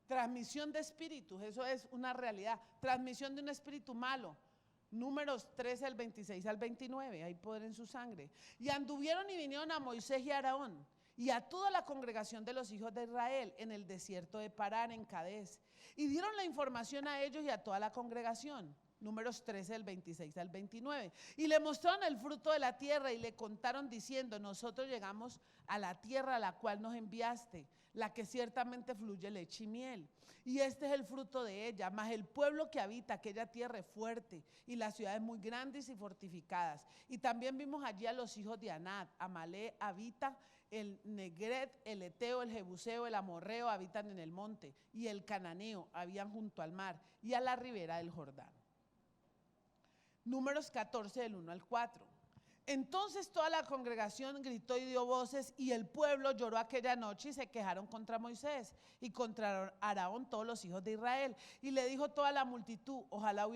Transmisión de espíritus, eso es una realidad. Transmisión de un espíritu malo. Números 13 al 26 al 29, hay poder en su sangre. Y anduvieron y vinieron a Moisés y a Aarón y a toda la congregación de los hijos de Israel en el desierto de Parán, en Cadés. Y dieron la información a ellos y a toda la congregación. Números 13 del 26 al 29. Y le mostraron el fruto de la tierra y le contaron diciendo, nosotros llegamos a la tierra a la cual nos enviaste, la que ciertamente fluye leche y miel. Y este es el fruto de ella, mas el pueblo que habita aquella tierra es fuerte y las ciudades muy grandes y fortificadas. Y también vimos allí a los hijos de Anat, Amalé habita, el Negret, el Eteo, el Jebuseo, el Amorreo habitan en el monte y el Cananeo habían junto al mar y a la ribera del Jordán. Números 14 del 1 al 4. Entonces toda la congregación gritó y dio voces y el pueblo lloró aquella noche y se quejaron contra Moisés y contra Aarón todos los hijos de Israel. Y le dijo toda la multitud, ojalá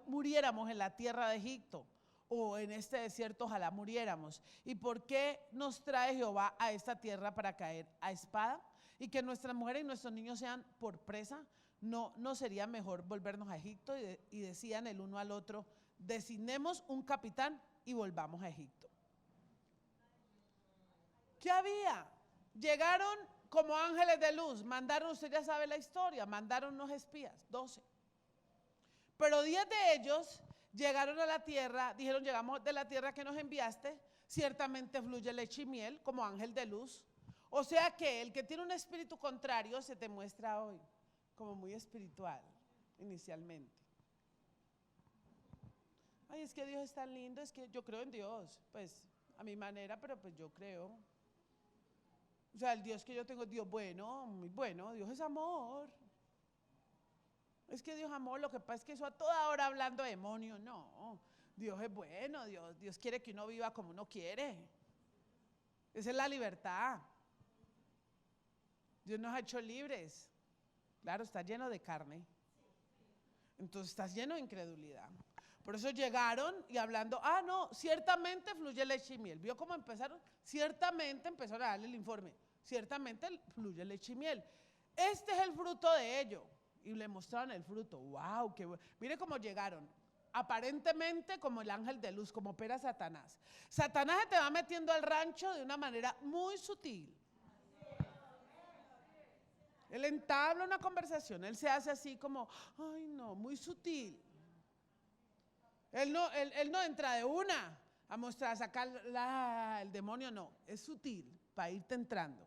muriéramos en la tierra de Egipto o en este desierto, ojalá muriéramos. ¿Y por qué nos trae Jehová a esta tierra para caer a espada? Y que nuestras mujeres y nuestros niños sean por presa. ¿No sería mejor volvernos a Egipto? Y decían el uno al otro, designemos un capitán y volvamos a Egipto. ¿Qué había? Llegaron como ángeles de luz, mandaron, usted ya sabe la historia, mandaron unos espías, 12. Pero 10 de ellos llegaron a la tierra, dijeron, llegamos de la tierra que nos enviaste, ciertamente fluye leche y miel como ángel de luz. O sea que el que tiene un espíritu contrario se te muestra hoy como muy espiritual, inicialmente. Ay, es que Dios es tan lindo, es que yo creo en Dios, pues a mi manera, pero pues yo creo. O sea, el Dios que yo tengo es Dios bueno, muy bueno, Dios es amor. Es que Dios es amor, lo que pasa es que eso a toda hora hablando de demonios, no. Dios es bueno, Dios quiere que uno viva como uno quiere. Esa es la libertad. Dios nos ha hecho libres. Claro, está lleno de carne. Entonces estás lleno de incredulidad. Por eso llegaron y hablando, no, ciertamente fluye leche y miel. ¿Vio cómo empezaron? Ciertamente empezaron a darle el informe. Ciertamente fluye leche y miel. Este es el fruto de ello. Y le mostraron el fruto. ¡Wow! Qué bueno. Mire cómo llegaron. Aparentemente como el ángel de luz, como opera Satanás. Satanás se te va metiendo al rancho de una manera muy sutil. Él entabla una conversación, él se hace así como, ay no, muy sutil. Él no entra de una a mostrar, a sacar el demonio, no, es sutil para irte entrando.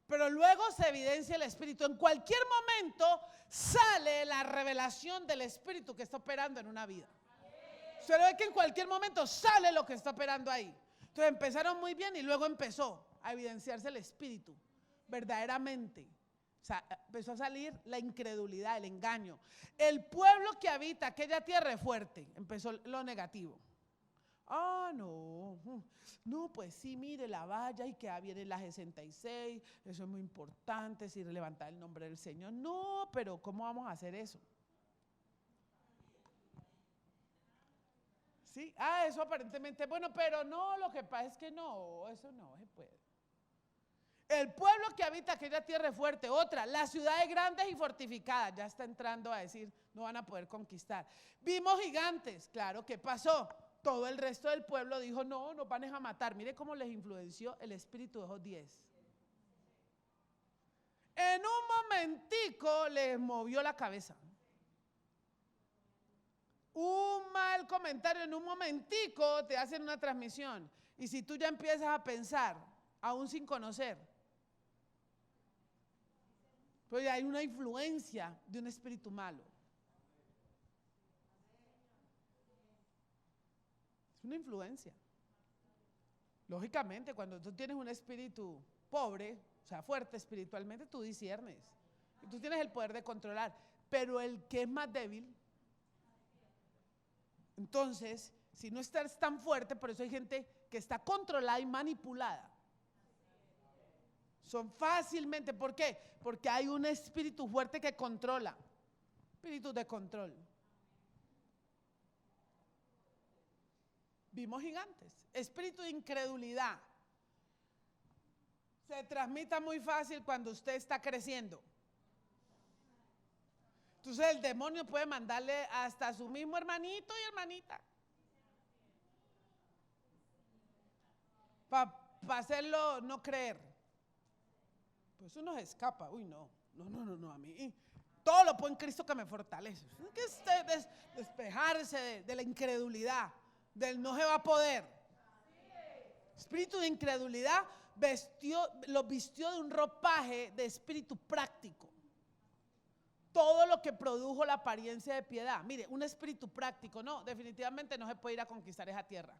Pero luego se evidencia el espíritu. En cualquier momento sale la revelación del espíritu que está operando en una vida. Usted ve que en cualquier momento sale lo que está operando ahí. Entonces empezaron muy bien y luego empezó a evidenciarse el espíritu. Verdaderamente, o sea, empezó a salir la incredulidad, el engaño. El pueblo que habita aquella tierra es fuerte, empezó lo negativo. No, pues sí, mire la valla y que viene la G66, eso es muy importante, si levantar el nombre del Señor. No, pero ¿cómo vamos a hacer eso? Sí, eso aparentemente, bueno, pero no, lo que pasa es que no, eso no se puede. El pueblo que habita aquella tierra es fuerte. Otra, las ciudades grandes y fortificadas. Ya está entrando a decir, no van a poder conquistar. Vimos gigantes, claro, ¿qué pasó? Todo el resto del pueblo dijo, no, nos van a matar. Mire cómo les influenció el espíritu de esos 10. En un momentico les movió la cabeza. Un mal comentario en un momentico te hacen una transmisión. Y si tú ya empiezas a pensar, aún sin conocer, pues hay una influencia de un espíritu malo. Es una influencia. Lógicamente, cuando tú tienes un espíritu pobre, o sea, fuerte espiritualmente, tú disiernes. Y tú tienes el poder de controlar. Pero el que es más débil, entonces Si no estás tan fuerte, por eso hay gente que está controlada y manipulada. Son fácilmente, ¿por qué? Porque hay un espíritu fuerte que controla. Espíritu de control. Vimos gigantes. Espíritu de incredulidad. Se transmite muy fácil cuando usted está creciendo. Entonces el demonio puede mandarle hasta a su mismo hermanito y hermanita. Para hacerlo no creer. Pues eso nos escapa. Uy, no, a mí. Todo lo puedo en Cristo que me fortalece. Hay que despejarse de la incredulidad, del no se va a poder. Espíritu de incredulidad lo vistió de un ropaje de espíritu práctico. Todo lo que produjo la apariencia de piedad. Mire, un espíritu práctico, no, definitivamente no se puede ir a conquistar esa tierra.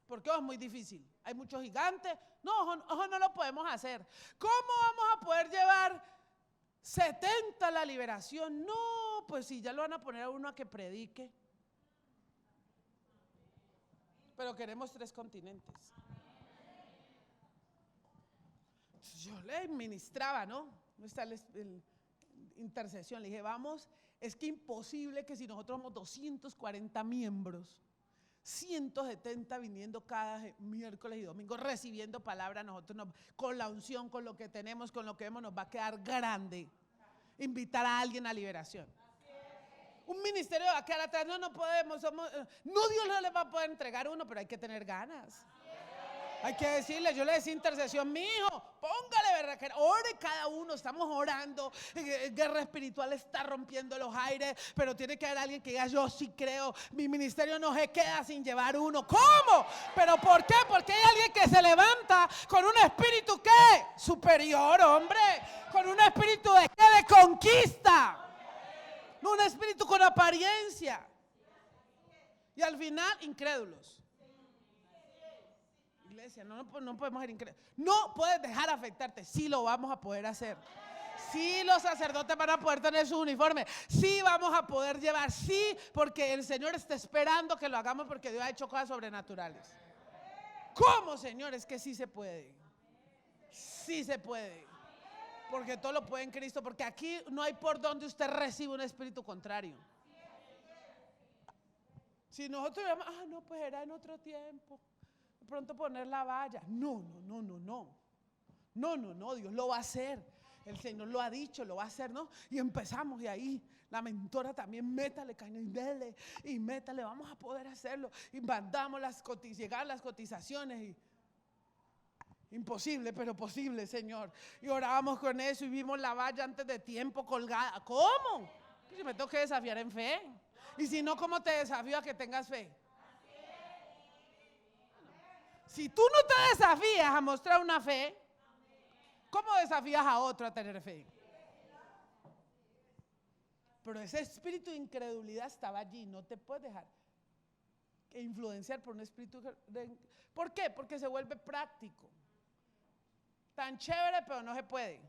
Porque es muy difícil. Hay muchos gigantes. No, no lo podemos hacer. ¿Cómo vamos a poder llevar 70 a la liberación? No, pues si ya lo van a poner a uno a que predique. Pero queremos 3 continentes. Yo le ministraba, ¿no? No está el intercesión. Le dije, vamos, es que imposible que si nosotros somos 240 miembros, 170 viniendo cada miércoles y domingo, recibiendo palabra, nosotros con la unción, con lo que tenemos, con lo que vemos, nos va a quedar grande invitar a alguien a liberación. Un ministerio va a quedar atrás, no podemos, no, Dios no le va a poder entregar uno, pero hay que tener ganas. Hay que decirle, yo le decía intercesión, mi hijo, póngale verdad que ore cada uno, estamos orando, guerra espiritual está rompiendo los aires, pero tiene que haber alguien que diga, yo sí creo, mi ministerio no se queda sin llevar uno. ¿Cómo? ¿Pero por qué? Porque hay alguien que se levanta con un espíritu ¿qué? Superior, hombre, con un espíritu de conquista, no un espíritu con apariencia. Y al final, incrédulos. Iglesia, no podemos ser incrédulos. No puedes dejar afectarte. Sí lo vamos a poder hacer. Sí, los sacerdotes van a poder tener su uniforme. Sí, vamos a poder llevar. Sí, porque el Señor está esperando que lo hagamos porque Dios ha hecho cosas sobrenaturales. ¿Cómo, Señor? Es que sí se puede. Sí se puede. Porque todo lo puede en Cristo. Porque aquí no hay por donde usted reciba un espíritu contrario. Si nosotros digamos, no, pues era en otro tiempo. Pronto poner la valla. No, Dios lo va a hacer. El Señor lo ha dicho, lo va a hacer, ¿no? Y empezamos y ahí la mentora también, métale, dele, y métale, vamos a poder hacerlo. Y mandamos llegar las cotizaciones y imposible, pero posible, Señor. Y orábamos con eso y vimos la valla antes de tiempo colgada. ¿Cómo? Yo me tengo que desafiar en fe. Y si no, ¿cómo te desafío a que tengas fe? Si tú no te desafías a mostrar una fe, ¿cómo desafías a otro a tener fe? Pero ese espíritu de incredulidad estaba allí, no te puedes dejar influenciar por un espíritu ¿por qué? Porque se vuelve práctico. Tan chévere, pero no se puede.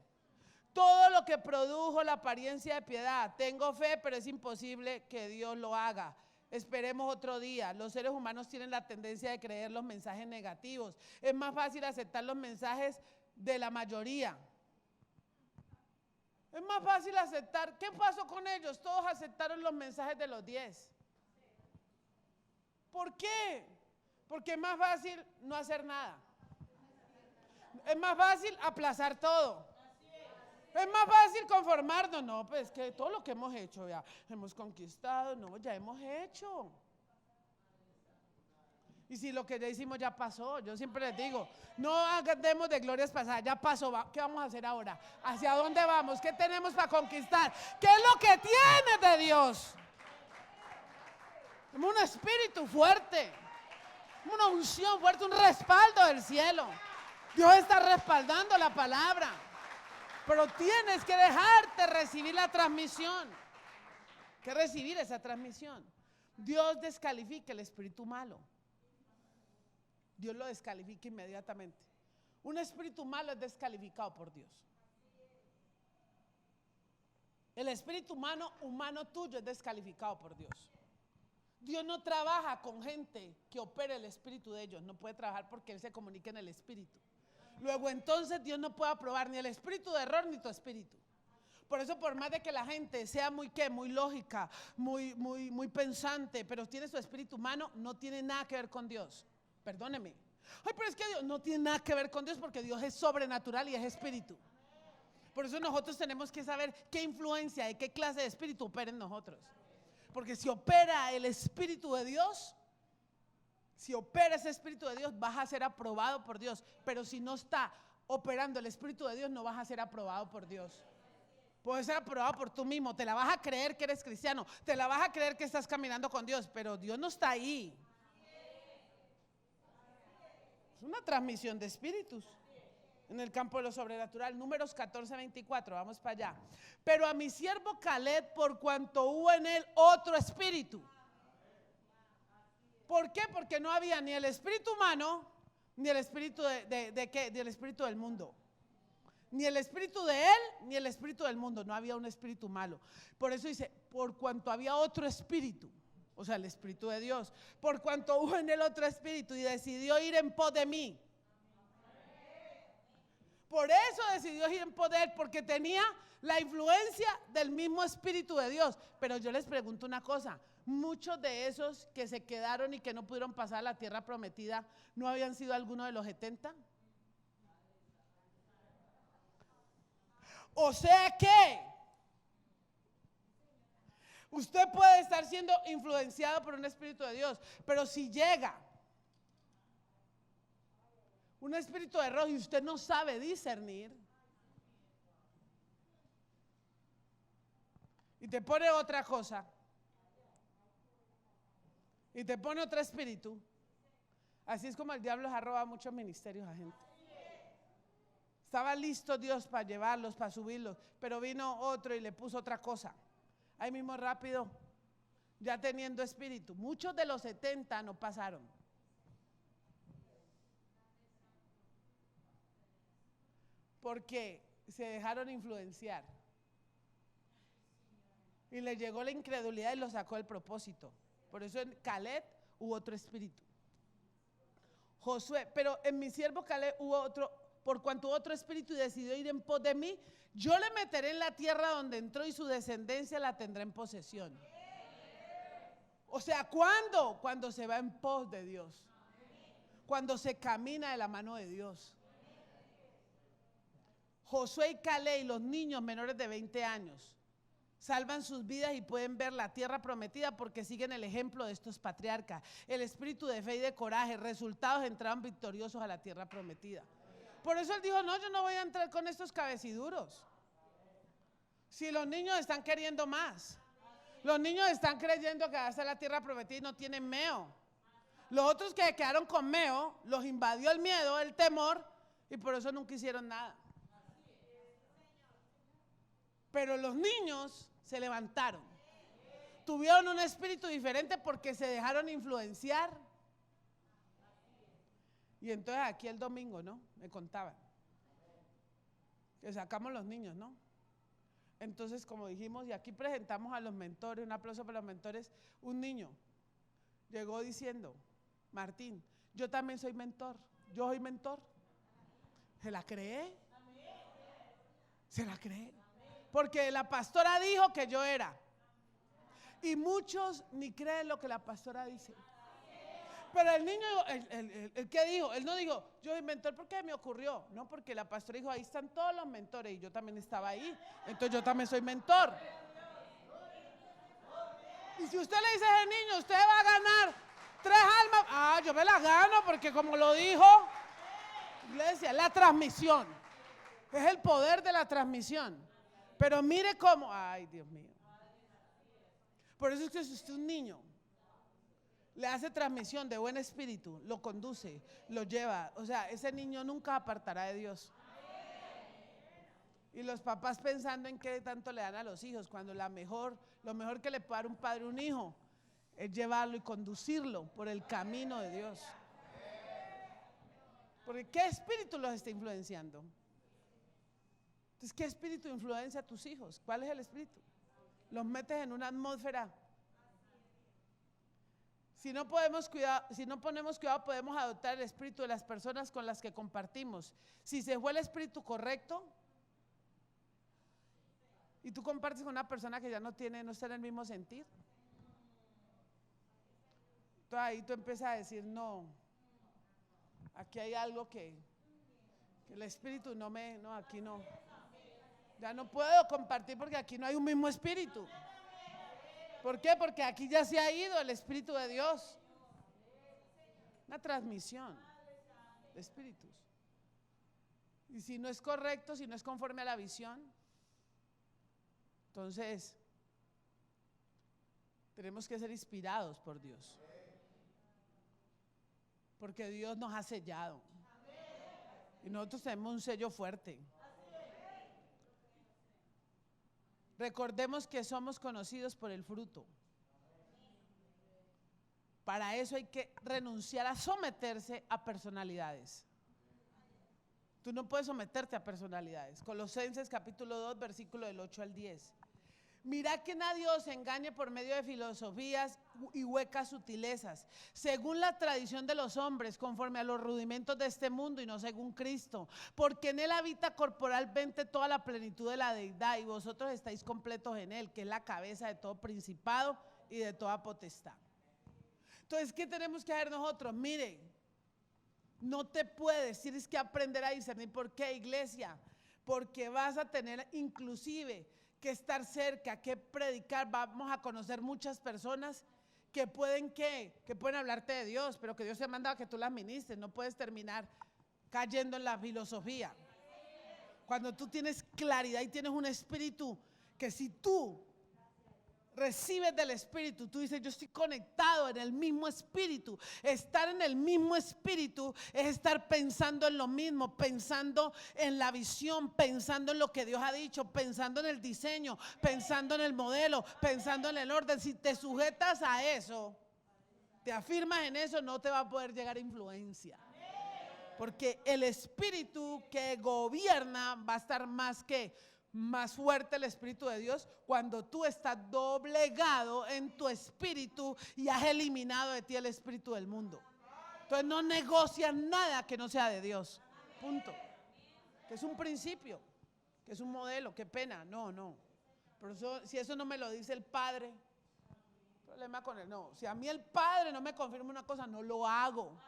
Todo lo que produjo la apariencia de piedad, tengo fe, pero es imposible que Dios lo haga. Esperemos otro día. Los seres humanos tienen la tendencia de creer los mensajes negativos. Es más fácil aceptar los mensajes de la mayoría. Es más fácil aceptar. ¿Qué pasó con ellos? Todos aceptaron los mensajes de los 10. ¿Por qué? Porque es más fácil no hacer nada. Es más fácil aplazar todo. Es más fácil conformarnos. No, pues que todo lo que hemos hecho ya hemos conquistado. No, ya hemos hecho. Y si lo que ya hicimos ya pasó, yo siempre les digo, no hagamos de glorias pasadas, ya pasó, ¿qué vamos a hacer ahora? ¿Hacia dónde vamos? ¿Qué tenemos para conquistar? ¿Qué es lo que tienes de Dios? Como un espíritu fuerte, una unción fuerte, un respaldo del cielo. Dios está respaldando la palabra. Pero tienes que dejarte recibir la transmisión. Que recibir esa transmisión. Dios descalifica el espíritu malo. Dios lo descalifica inmediatamente. Un espíritu malo es descalificado por Dios. El espíritu humano tuyo es descalificado por Dios. Dios no trabaja con gente que opere el espíritu de ellos. No puede trabajar porque Él se comunica en el espíritu. Luego entonces Dios no puede aprobar ni el espíritu de error ni tu espíritu. Por eso, por más de que la gente sea muy lógica, muy pensante, pero tiene su espíritu humano, no tiene nada que ver con Dios. Perdóneme. Ay, pero es que Dios no tiene nada que ver con Dios porque Dios es sobrenatural y es espíritu. Por eso nosotros tenemos que saber qué influencia y qué clase de espíritu opera en nosotros. Porque si opera el espíritu de Dios, si opera ese espíritu de Dios, vas a ser aprobado por Dios. Pero si no está operando el espíritu de Dios, no vas a ser aprobado por Dios. Puedes ser aprobado por tú mismo, te la vas a creer que eres cristiano, te la vas a creer que estás caminando con Dios, pero Dios no está ahí. Es una transmisión de espíritus en el campo de lo sobrenatural. Números 14:24, vamos para allá. Pero a mi siervo Caleb, por cuanto hubo en él otro espíritu. ¿Por qué? Porque no había ni el espíritu humano, ni el espíritu de ¿qué? Ni el espíritu del mundo. Ni el espíritu de él, ni el espíritu del mundo. No había un espíritu malo. Por eso dice, por cuanto había otro espíritu, o sea, el espíritu de Dios, por cuanto hubo en él otro espíritu y decidió ir en pos de mí. Por eso decidió ir en pos de él, porque tenía la influencia del mismo espíritu de Dios. Pero yo les pregunto una cosa, muchos de esos que se quedaron y que no pudieron pasar a la tierra prometida, ¿no habían sido algunos de los 70? O sea que usted puede estar siendo influenciado por un espíritu de Dios, pero si llega un espíritu de error y usted no sabe discernir, y te pone otra cosa, y te pone otro espíritu, así es como el diablo ha robado muchos ministerios a gente. Estaba listo Dios para llevarlos, para subirlos, pero vino otro y le puso otra cosa. Ahí mismo rápido, ya teniendo espíritu. Muchos de los 70 no pasaron. Porque se dejaron influenciar. Y le llegó la incredulidad y lo sacó del propósito. Por eso en Caleb hubo otro espíritu. Josué, pero en mi siervo Caleb hubo otro. Por cuanto otro espíritu decidió ir en pos de mí, yo le meteré en la tierra donde entró y su descendencia la tendrá en posesión. O sea, ¿cuándo? Cuando se va en pos de Dios. Cuando se camina de la mano de Dios. Josué y Caleb y los niños menores de 20 años salvan sus vidas y pueden ver la tierra prometida porque siguen el ejemplo de estos patriarcas. El espíritu de fe y de coraje, resultados, entraban victoriosos a la tierra prometida. Por eso él dijo, no, yo no voy a entrar con estos cabeciduros. Si los niños están queriendo más. Los niños están creyendo que va a ser la tierra prometida y no tienen meo. Los otros que quedaron con meo, los invadió el miedo, el temor, y por eso nunca hicieron nada. Pero los niños se levantaron. Tuvieron un espíritu diferente porque se dejaron influenciar. Y entonces aquí el domingo, ¿no? Me contaban que sacamos los niños, ¿no? Entonces, como dijimos, y aquí presentamos a los mentores, un aplauso para los mentores, un niño llegó diciendo, Martín, yo también soy mentor, yo soy mentor. ¿Se la cree? ¿Se la cree? Porque la pastora dijo que yo era. Y muchos ni creen lo que la pastora dice. Pero el niño, el que dijo, él no dijo, yo soy mentor porque me ocurrió. No, porque la pastora dijo, ahí están todos los mentores y yo también estaba ahí. Entonces yo también soy mentor. Y si usted le dice a ese niño, usted va a ganar 3 almas. Ah, yo me las gano porque como lo dijo, iglesia, la transmisión. Es el poder de la transmisión. Pero mire cómo, ay Dios mío. Por eso es que si usted es un niño, le hace transmisión de buen espíritu, lo conduce, lo lleva. O sea, ese niño nunca apartará de Dios. Y los papás pensando en qué tanto le dan a los hijos, cuando lo mejor que le puede dar un padre a un hijo es llevarlo y conducirlo por el camino de Dios. Porque ¿qué espíritu los está influenciando? Entonces, ¿qué espíritu influencia a tus hijos? ¿Cuál es el espíritu? Los metes en una atmósfera Si no ponemos cuidado, podemos adoptar el espíritu de las personas con las que compartimos. Si se fue el espíritu correcto y tú compartes con una persona que ya no está en el mismo sentir, entonces ahí tú empiezas a decir, no, aquí hay algo que el espíritu no, aquí no. Ya no puedo compartir porque aquí no hay un mismo espíritu. ¿Por qué? Porque aquí ya se ha ido el Espíritu de Dios. Una transmisión de espíritus. Y si no es correcto, si no es conforme a la visión, entonces tenemos que ser inspirados por Dios. Porque Dios nos ha sellado. Y nosotros tenemos un sello fuerte. Recordemos que somos conocidos por el fruto. Para eso hay que renunciar a someterse a personalidades. Tú no puedes someterte a personalidades. Colosenses capítulo 2, versículo del 8 al 10. Mirad que nadie os engañe por medio de filosofías y huecas sutilezas, según la tradición de los hombres, conforme a los rudimentos de este mundo y no según Cristo, porque en él habita corporalmente toda la plenitud de la deidad y vosotros estáis completos en él, que es la cabeza de todo principado y de toda potestad. Entonces, ¿qué tenemos que hacer nosotros? Miren, no te puedes, tienes que aprender a discernir. ¿Por qué, iglesia? Porque vas a tener inclusive que estar cerca, que predicar. Vamos a conocer muchas personas que pueden hablarte de Dios, pero que Dios te manda a que tú las ministres. No puedes terminar cayendo en la filosofía. Cuando tú tienes claridad y tienes un espíritu, que si tú recibes del espíritu, tú dices, yo estoy conectado en el mismo espíritu. Estar en el mismo espíritu es estar pensando en lo mismo, pensando en la visión, pensando en lo que Dios ha dicho, pensando en el diseño, pensando en el modelo, pensando en el orden. Si te sujetas a eso, te afirmas en eso, no te va a poder llegar influencia. Porque el espíritu que gobierna va a estar más fuerte, el Espíritu de Dios, cuando tú estás doblegado en tu espíritu y has eliminado de ti el espíritu del mundo. Entonces no negocias nada que no sea de Dios. Punto. Que es un principio, que es un modelo, qué pena. No. Por eso, si eso no me lo dice el Padre, problema con él. No, si a mí el Padre no me confirma una cosa, no lo hago.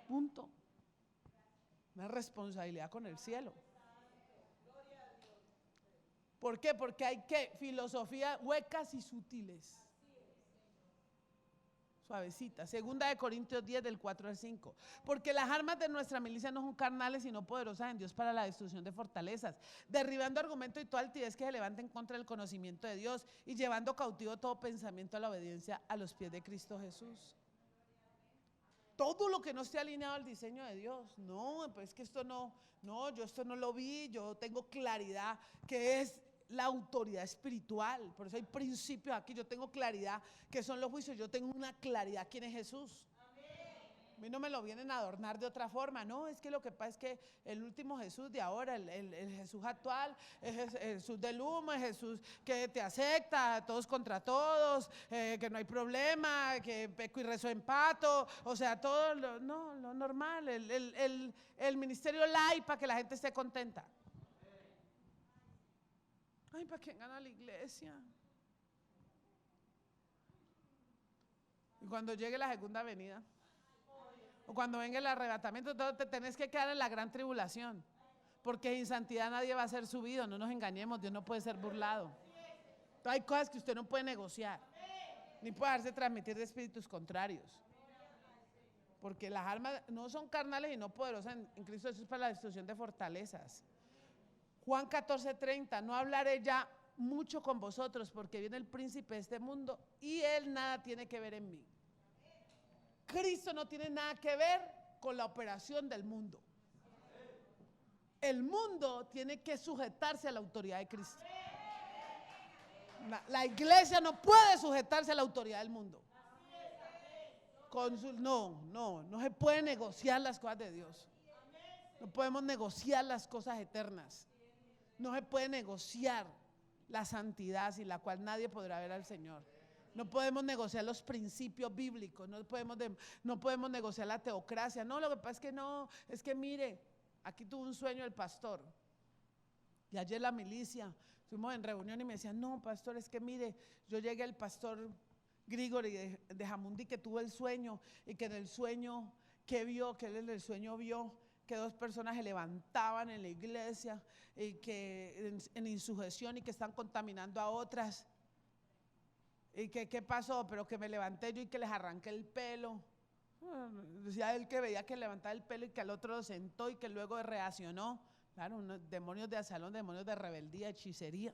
Punto. Una responsabilidad con el cielo. ¿Por qué? Porque hay filosofías huecas y sutiles. Suavecita. Segunda de Corintios 10 del 4 al 5. Porque las armas de nuestra milicia no son carnales, sino poderosas en Dios para la destrucción de fortalezas, derribando argumentos y toda altivez que se levante en contra del conocimiento de Dios y llevando cautivo todo pensamiento a la obediencia a los pies de Cristo Jesús. Todo lo que no esté alineado al diseño de Dios. No, pues es que yo esto no lo vi, yo tengo claridad que es la autoridad espiritual. Por eso hay principios aquí, yo tengo claridad que son los juicios, yo tengo una claridad quién es Jesús. A mí no me lo vienen a adornar de otra forma. No, es que lo que pasa es que el último Jesús de ahora, el Jesús actual, es Jesús del humo, es Jesús que te acepta, todos contra todos, que no hay problema, que peco y rezo empato, o sea, todo lo normal, el ministerio light para que la gente esté contenta. Ay, ¿para quién gana la iglesia? Y cuando llegue la segunda venida, o cuando venga el arrebatamiento, te tenés que quedar en la gran tribulación. Porque sin santidad nadie va a ser subido, no nos engañemos, Dios no puede ser burlado. Entonces, hay cosas que usted no puede negociar, ni puede dejarse transmitir de espíritus contrarios. Porque las almas no son carnales y no poderosas en Cristo Jesús para la destrucción de fortalezas. Juan 14:30, no hablaré ya mucho con vosotros porque viene el príncipe de este mundo y él nada tiene que ver en mí. Cristo no tiene nada que ver con la operación del mundo. El mundo tiene que sujetarse a la autoridad de Cristo. La iglesia no puede sujetarse a la autoridad del mundo. No se puede negociar las cosas de Dios. No podemos negociar las cosas eternas. No se puede negociar la santidad sin la cual nadie podrá ver al Señor. No podemos negociar los principios bíblicos, no podemos negociar la teocracia. No, lo que pasa es que no, es que mire, aquí tuvo un sueño el pastor. Y ayer la milicia, fuimos en reunión y me decían, no, pastor, es que mire, yo llegué al pastor Grigori de Jamundí que tuvo el sueño y que en el sueño, que vio, que él en el sueño vio que dos personas se levantaban en la iglesia y que en insujeción y que están contaminando a otras. ¿Y que qué pasó? Pero que me levanté yo y que les arranqué el pelo. Decía él que veía que levantaba el pelo y que al otro lo sentó y que luego reaccionó. Claro, unos demonios de asalón, demonios de rebeldía, hechicería.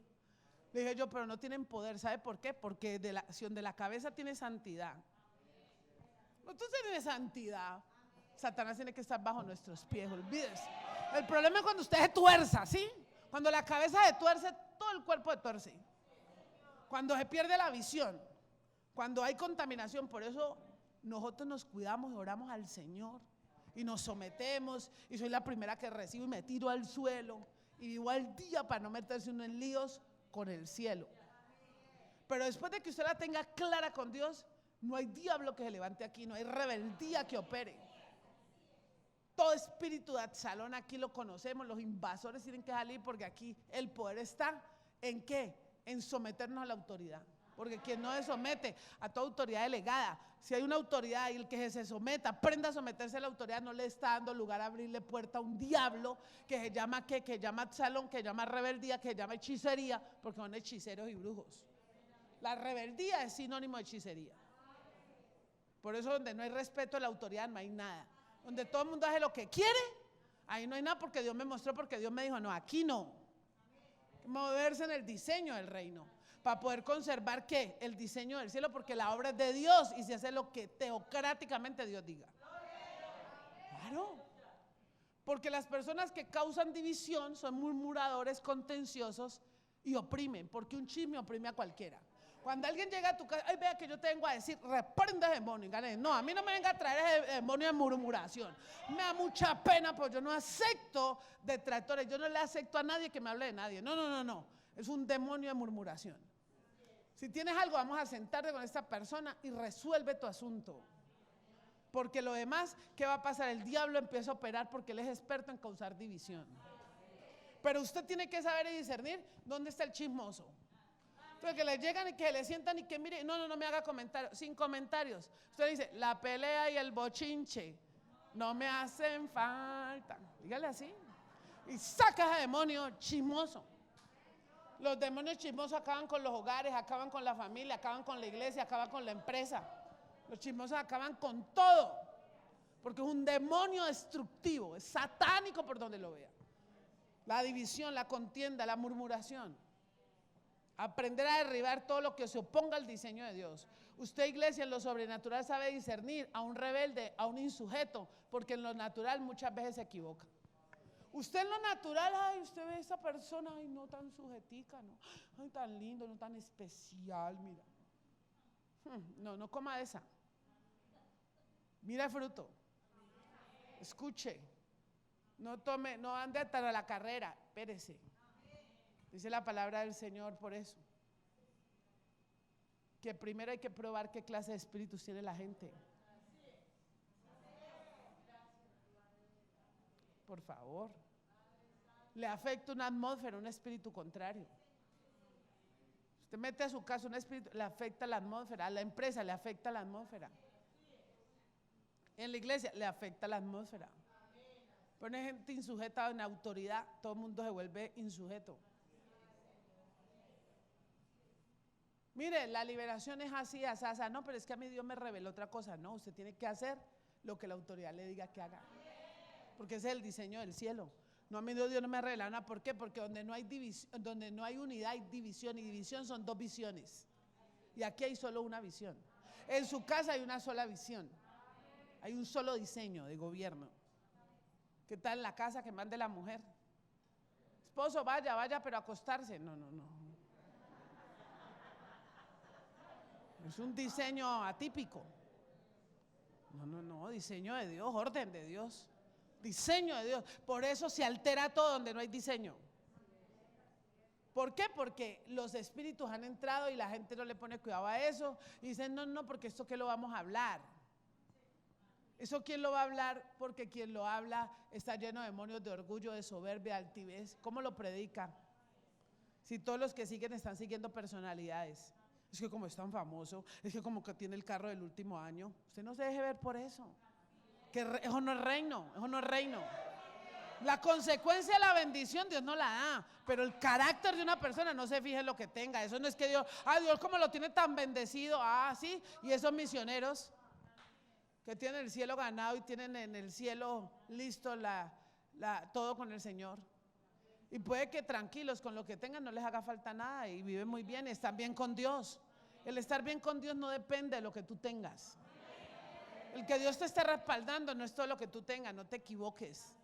Le dije yo, pero no tienen poder. ¿Sabe por qué? Porque de la acción de la cabeza tiene santidad. Nosotros tenemos santidad. Satanás tiene que estar bajo nuestros pies, olvídese. El problema es cuando usted se tuerza, ¿sí? Cuando la cabeza se tuerce, todo el cuerpo se tuerce. Cuando se pierde la visión, cuando hay contaminación. Por eso nosotros nos cuidamos y oramos al Señor y nos sometemos, y soy la primera que recibo y me tiro al suelo y vivo al día para no meterse uno en líos con el cielo. Pero después de que usted la tenga clara con Dios, no hay diablo que se levante aquí, no hay rebeldía que opere. Todo espíritu de Absalón aquí lo conocemos, los invasores tienen que salir porque aquí el poder está ¿en qué? En someternos a la autoridad. Porque quien no se somete a toda autoridad delegada, si hay una autoridad y el que se someta, aprenda a someterse a la autoridad, no le está dando lugar a abrirle puerta a un diablo que se llama ¿qué? Que llama Absalón, que llama rebeldía, que llama hechicería, porque son hechiceros y brujos. La rebeldía es sinónimo de hechicería. Por eso donde no hay respeto a la autoridad no hay nada. Donde todo el mundo hace lo que quiere, ahí no hay nada porque Dios me mostró, porque Dios me dijo, no, aquí no. Moverse en el diseño del reino, para poder conservar ¿qué? El diseño del cielo, porque la obra es de Dios y se hace lo que teocráticamente Dios diga. Claro. Porque las personas que causan división son murmuradores, contenciosos y oprimen, porque un chisme oprime a cualquiera. Cuando alguien llega a tu casa, ay, vea que yo te vengo a decir, reprenda ese demonio. No, a mí no me venga a traer ese demonio de murmuración. Me da mucha pena, porque yo no acepto detractores. Yo no le acepto a nadie que me hable de nadie. No. Es un demonio de murmuración. Si tienes algo, vamos a sentarte con esta persona y resuelve tu asunto. Porque lo demás, ¿qué va a pasar? El diablo empieza a operar porque él es experto en causar división. Pero usted tiene que saber y discernir dónde está el chismoso. Entonces que le llegan y que le sientan y que mire, no me haga comentarios, sin comentarios. Usted dice, la pelea y el bochinche no me hacen falta. Dígale así. Y saca ese demonio chismoso. Los demonios chismosos acaban con los hogares, acaban con la familia, acaban con la iglesia, acaban con la empresa. Los chismosos acaban con todo. Porque es un demonio destructivo, es satánico por donde lo vea. La división, la contienda, la murmuración. Aprender a derribar todo lo que se oponga al diseño de Dios. Usted, iglesia, en lo sobrenatural sabe discernir a un rebelde, a un insujeto, porque en lo natural muchas veces se equivoca. Usted en lo natural, ay, usted ve a esa persona, ay, no tan sujetica, no, ay, tan lindo, no tan especial, mira. No coma esa. Mira el fruto. Escuche. No tome, no ande tan a la carrera, espérese. Dice la palabra del Señor por eso. Que primero hay que probar qué clase de espíritus tiene la gente. Por favor. Le afecta una atmósfera, un espíritu contrario. Usted mete a su casa un espíritu, le afecta la atmósfera. A la empresa le afecta la atmósfera. En la iglesia le afecta la atmósfera. Pone gente insujeta en autoridad, todo el mundo se vuelve insujeto. Mire, la liberación es así, así. No, pero es que a mí Dios me reveló otra cosa. No, usted tiene que hacer lo que la autoridad le diga que haga. Porque ese es el diseño del cielo. No, a mí Dios no me revela nada. ¿Por qué? Porque donde no hay división, donde no hay unidad hay división, y división son dos visiones. Y aquí hay solo una visión. En su casa hay una sola visión. Hay un solo diseño de gobierno. ¿Qué tal en la casa que mande la mujer? Esposo, vaya, pero acostarse. No. Es un diseño atípico. No, diseño de Dios, orden de Dios. Diseño de Dios. Por eso se altera todo donde no hay diseño. ¿Por qué? Porque los espíritus han entrado y la gente no le pone cuidado a eso. Y dicen, no, porque esto ¿qué lo vamos a hablar? ¿Eso quién lo va a hablar? Porque quien lo habla está lleno de demonios, de orgullo, de soberbia, de altivez. ¿Cómo lo predica? Si todos los que siguen están siguiendo personalidades. Es que como es tan famoso, es que como que tiene el carro del último año. Usted no se deje ver por eso. Que eso no es reino, eso no es reino. La consecuencia de la bendición Dios no la da, pero el carácter de una persona no se fije en lo que tenga. Eso no es que Dios, Dios como lo tiene tan bendecido, sí, y esos misioneros que tienen el cielo ganado y tienen en el cielo listo todo con el Señor. Y puede que tranquilos con lo que tengan no les haga falta nada y viven muy bien, están bien con Dios. El estar bien con Dios no depende de lo que tú tengas. El que Dios te esté respaldando no es todo lo que tú tengas, no te equivoques.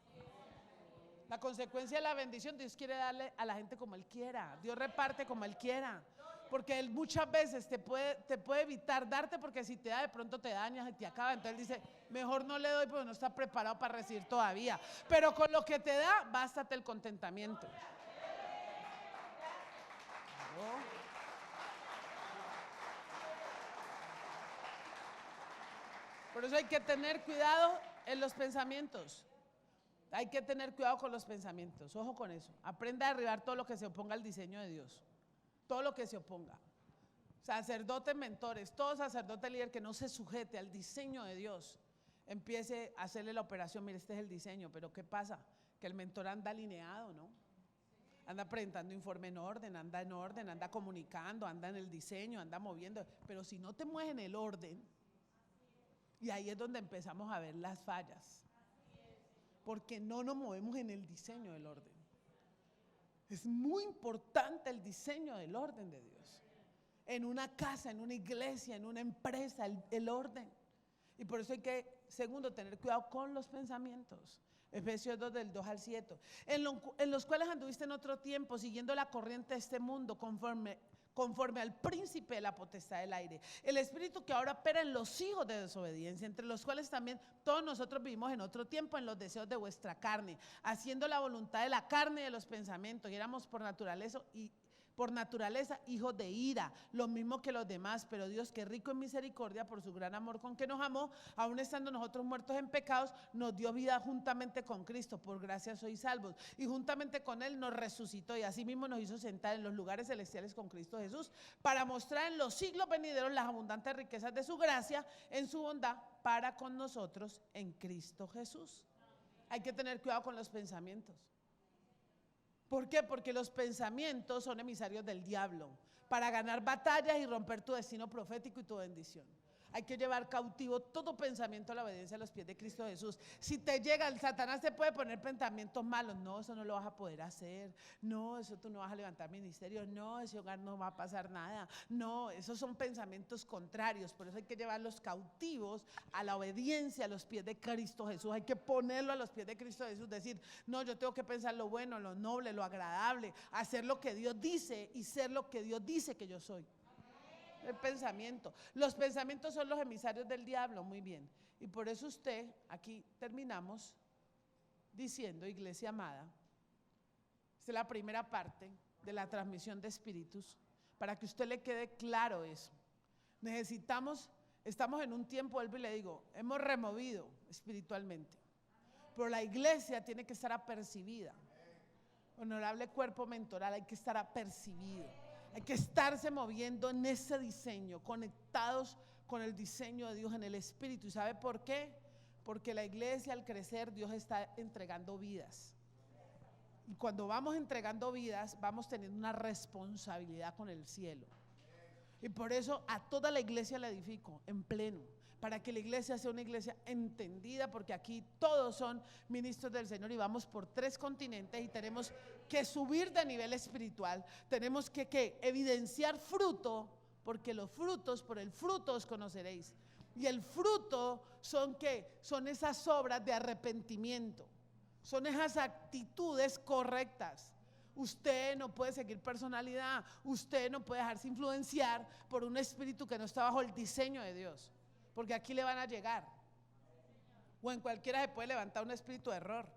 La consecuencia de la bendición, Dios quiere darle a la gente como Él quiera. Dios reparte como Él quiera. Porque Él muchas veces te puede evitar darte, porque si te da de pronto te dañas y te acaba. Entonces Él dice, mejor no le doy porque no está preparado para recibir todavía. Pero con lo que te da, bástate el contentamiento. Por eso hay que tener cuidado en los pensamientos. Hay que tener cuidado con los pensamientos. Ojo con eso. Aprenda a derribar todo lo que se oponga al diseño de Dios. Todo lo que se oponga. Sacerdotes, mentores, todo sacerdote líder que no se sujete al diseño de Dios, empiece a hacerle la operación. Mire, este es el diseño, pero ¿qué pasa? Que el mentor anda alineado, ¿no? Anda presentando informe en orden, anda comunicando, anda en el diseño, anda moviendo. Pero si no te mueves en el orden, y ahí es donde empezamos a ver las fallas. Porque no nos movemos en el diseño del orden. Es muy importante el diseño del orden de Dios. En una casa, en una iglesia, en una empresa, el orden. Y por eso hay que, segundo, tener cuidado con los pensamientos. Efesios 2 del 2 al 7. En los cuales anduviste en otro tiempo, siguiendo la corriente de este mundo, conforme al príncipe de la potestad del aire, el espíritu que ahora opera en los hijos de desobediencia, entre los cuales también todos nosotros vivimos en otro tiempo en los deseos de vuestra carne, haciendo la voluntad de la carne y de los pensamientos, y éramos por naturaleza hijos de ira, lo mismo que los demás, pero Dios, que rico en misericordia por su gran amor con que nos amó, aun estando nosotros muertos en pecados, nos dio vida juntamente con Cristo. Por gracia sois salvos, y juntamente con Él nos resucitó, y asimismo nos hizo sentar en los lugares celestiales con Cristo Jesús, para mostrar en los siglos venideros las abundantes riquezas de su gracia en su bondad para con nosotros en Cristo Jesús. Hay que tener cuidado con los pensamientos. ¿Por qué? Porque los pensamientos son emisarios del diablo para ganar batallas y romper tu destino profético y tu bendición. Hay que llevar cautivo todo pensamiento a la obediencia a los pies de Cristo Jesús. Si te llega, el Satanás te puede poner pensamientos malos. No, eso no lo vas a poder hacer. No, eso tú no vas a levantar ministerios. No, ese hogar no va a pasar nada. No, esos son pensamientos contrarios. Por eso hay que llevarlos cautivos a la obediencia a los pies de Cristo Jesús. Hay que ponerlo a los pies de Cristo Jesús. Decir, no, yo tengo que pensar lo bueno, lo noble, lo agradable. Hacer lo que Dios dice y ser lo que Dios dice que yo soy. El pensamiento. Los pensamientos son los emisarios del diablo, muy bien. Y por eso usted, aquí terminamos diciendo, iglesia amada, esta es la primera parte de la transmisión de espíritus, para que a usted le quede claro eso. Estamos en un tiempo, vuelvo y le digo, hemos removido espiritualmente, pero la iglesia tiene que estar apercibida. Honorable cuerpo mentoral, hay que estar apercibido. Hay que estarse moviendo en ese diseño, conectados con el diseño de Dios en el Espíritu. ¿Y sabe por qué? Porque la iglesia, al crecer, Dios está entregando vidas. Y cuando vamos entregando vidas, vamos teniendo una responsabilidad con el cielo. Y por eso a toda la iglesia la edifico en pleno, para que la iglesia sea una iglesia entendida, porque aquí todos son ministros del Señor y vamos por 3 continentes y tenemos que subir de nivel espiritual, tenemos que evidenciar fruto, porque los frutos, por el fruto os conoceréis. Y el fruto son ¿qué? Son esas obras de arrepentimiento, son esas actitudes correctas. Usted no puede seguir personalidad, usted no puede dejarse influenciar por un espíritu que no está bajo el diseño de Dios, porque aquí le van a llegar, o en cualquiera se puede levantar un espíritu de error.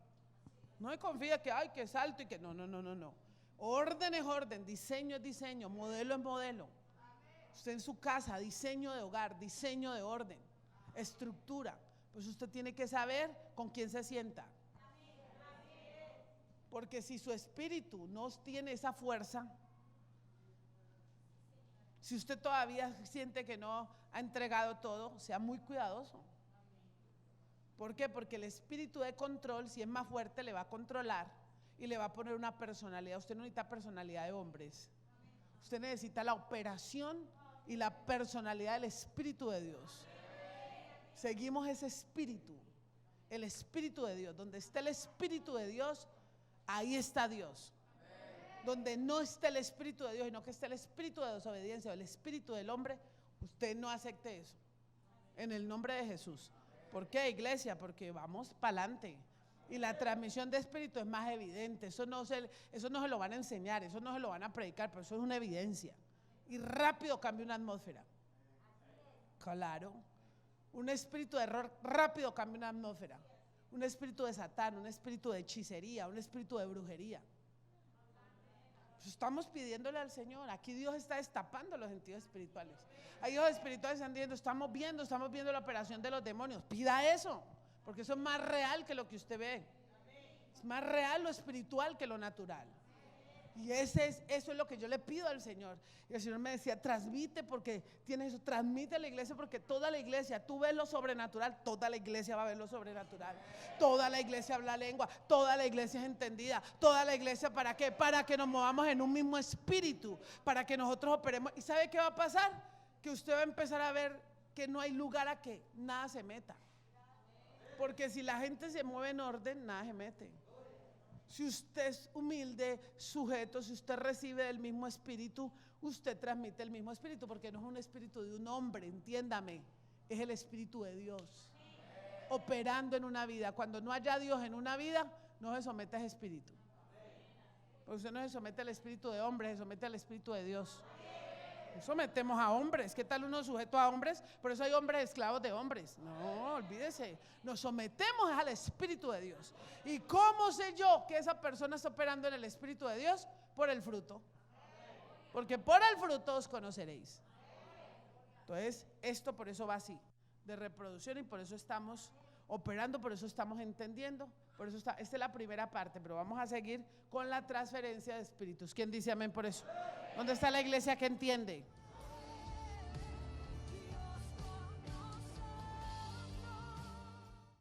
No me confía que salto y que no. Orden es orden, diseño es diseño, modelo es modelo. Usted en su casa, diseño de hogar, diseño de orden, estructura. Pues usted tiene que saber con quién se sienta. Porque si su espíritu no tiene esa fuerza, si usted todavía siente que no ha entregado todo, sea muy cuidadoso. ¿Por qué? Porque el espíritu de control, si es más fuerte, le va a controlar y le va a poner una personalidad. Usted no necesita personalidad de hombres. Usted necesita la operación y la personalidad del Espíritu de Dios. Seguimos ese espíritu, el Espíritu de Dios. Donde está el Espíritu de Dios, ahí está Dios. Donde no esté el Espíritu de Dios, sino que esté el espíritu de desobediencia o el espíritu del hombre, usted no acepte eso. En el nombre de Jesús. ¿Por qué, iglesia? Porque vamos para adelante. Y la transmisión de espíritu es más evidente. Eso no se lo van a enseñar, eso no se lo van a predicar, pero eso es una evidencia. Y rápido cambia una atmósfera. Claro. Un espíritu de error rápido cambia una atmósfera. Un espíritu de Satán, un espíritu de hechicería, un espíritu de brujería. Estamos pidiéndole al Señor. Aquí Dios está destapando los sentidos espirituales. Hay hijos espirituales que están diciendo, estamos viendo la operación de los demonios. Pida eso, porque eso es más real que lo que usted ve. Es más real lo espiritual que lo natural. Y eso es lo que yo le pido al Señor. Y el Señor me decía, transmite porque tienes eso, transmite a la iglesia porque toda la iglesia, tú ves lo sobrenatural, toda la iglesia va a ver lo sobrenatural. Toda la iglesia habla lengua, toda la iglesia es entendida, toda la iglesia, ¿para qué? Para que nos movamos en un mismo espíritu, para que nosotros operemos. ¿Y sabe qué va a pasar? Que usted va a empezar a ver que no hay lugar a que nada se meta. Porque si la gente se mueve en orden, nada se mete. Si usted es humilde, sujeto, si usted recibe del mismo espíritu, usted transmite el mismo espíritu, porque no es un espíritu de un hombre, entiéndame, es el espíritu de Dios operando en una vida. Cuando no haya Dios en una vida, no se somete a ese espíritu. Porque usted no se somete al espíritu de hombre, se somete al espíritu de Dios. Nos sometemos a hombres. ¿Qué tal uno sujeto a hombres? Por eso hay hombres esclavos de hombres. No, olvídese. Nos sometemos al Espíritu de Dios. ¿Y cómo sé yo que esa persona está operando en el Espíritu de Dios? Por el fruto. Porque por el fruto os conoceréis. Entonces, esto por eso va así, de reproducción, y por eso estamos operando, por eso estamos entendiendo. Por eso esta es la primera parte, pero vamos a seguir con la transferencia de espíritus. ¿Quién dice amén por eso? ¿Dónde está la iglesia que entiende?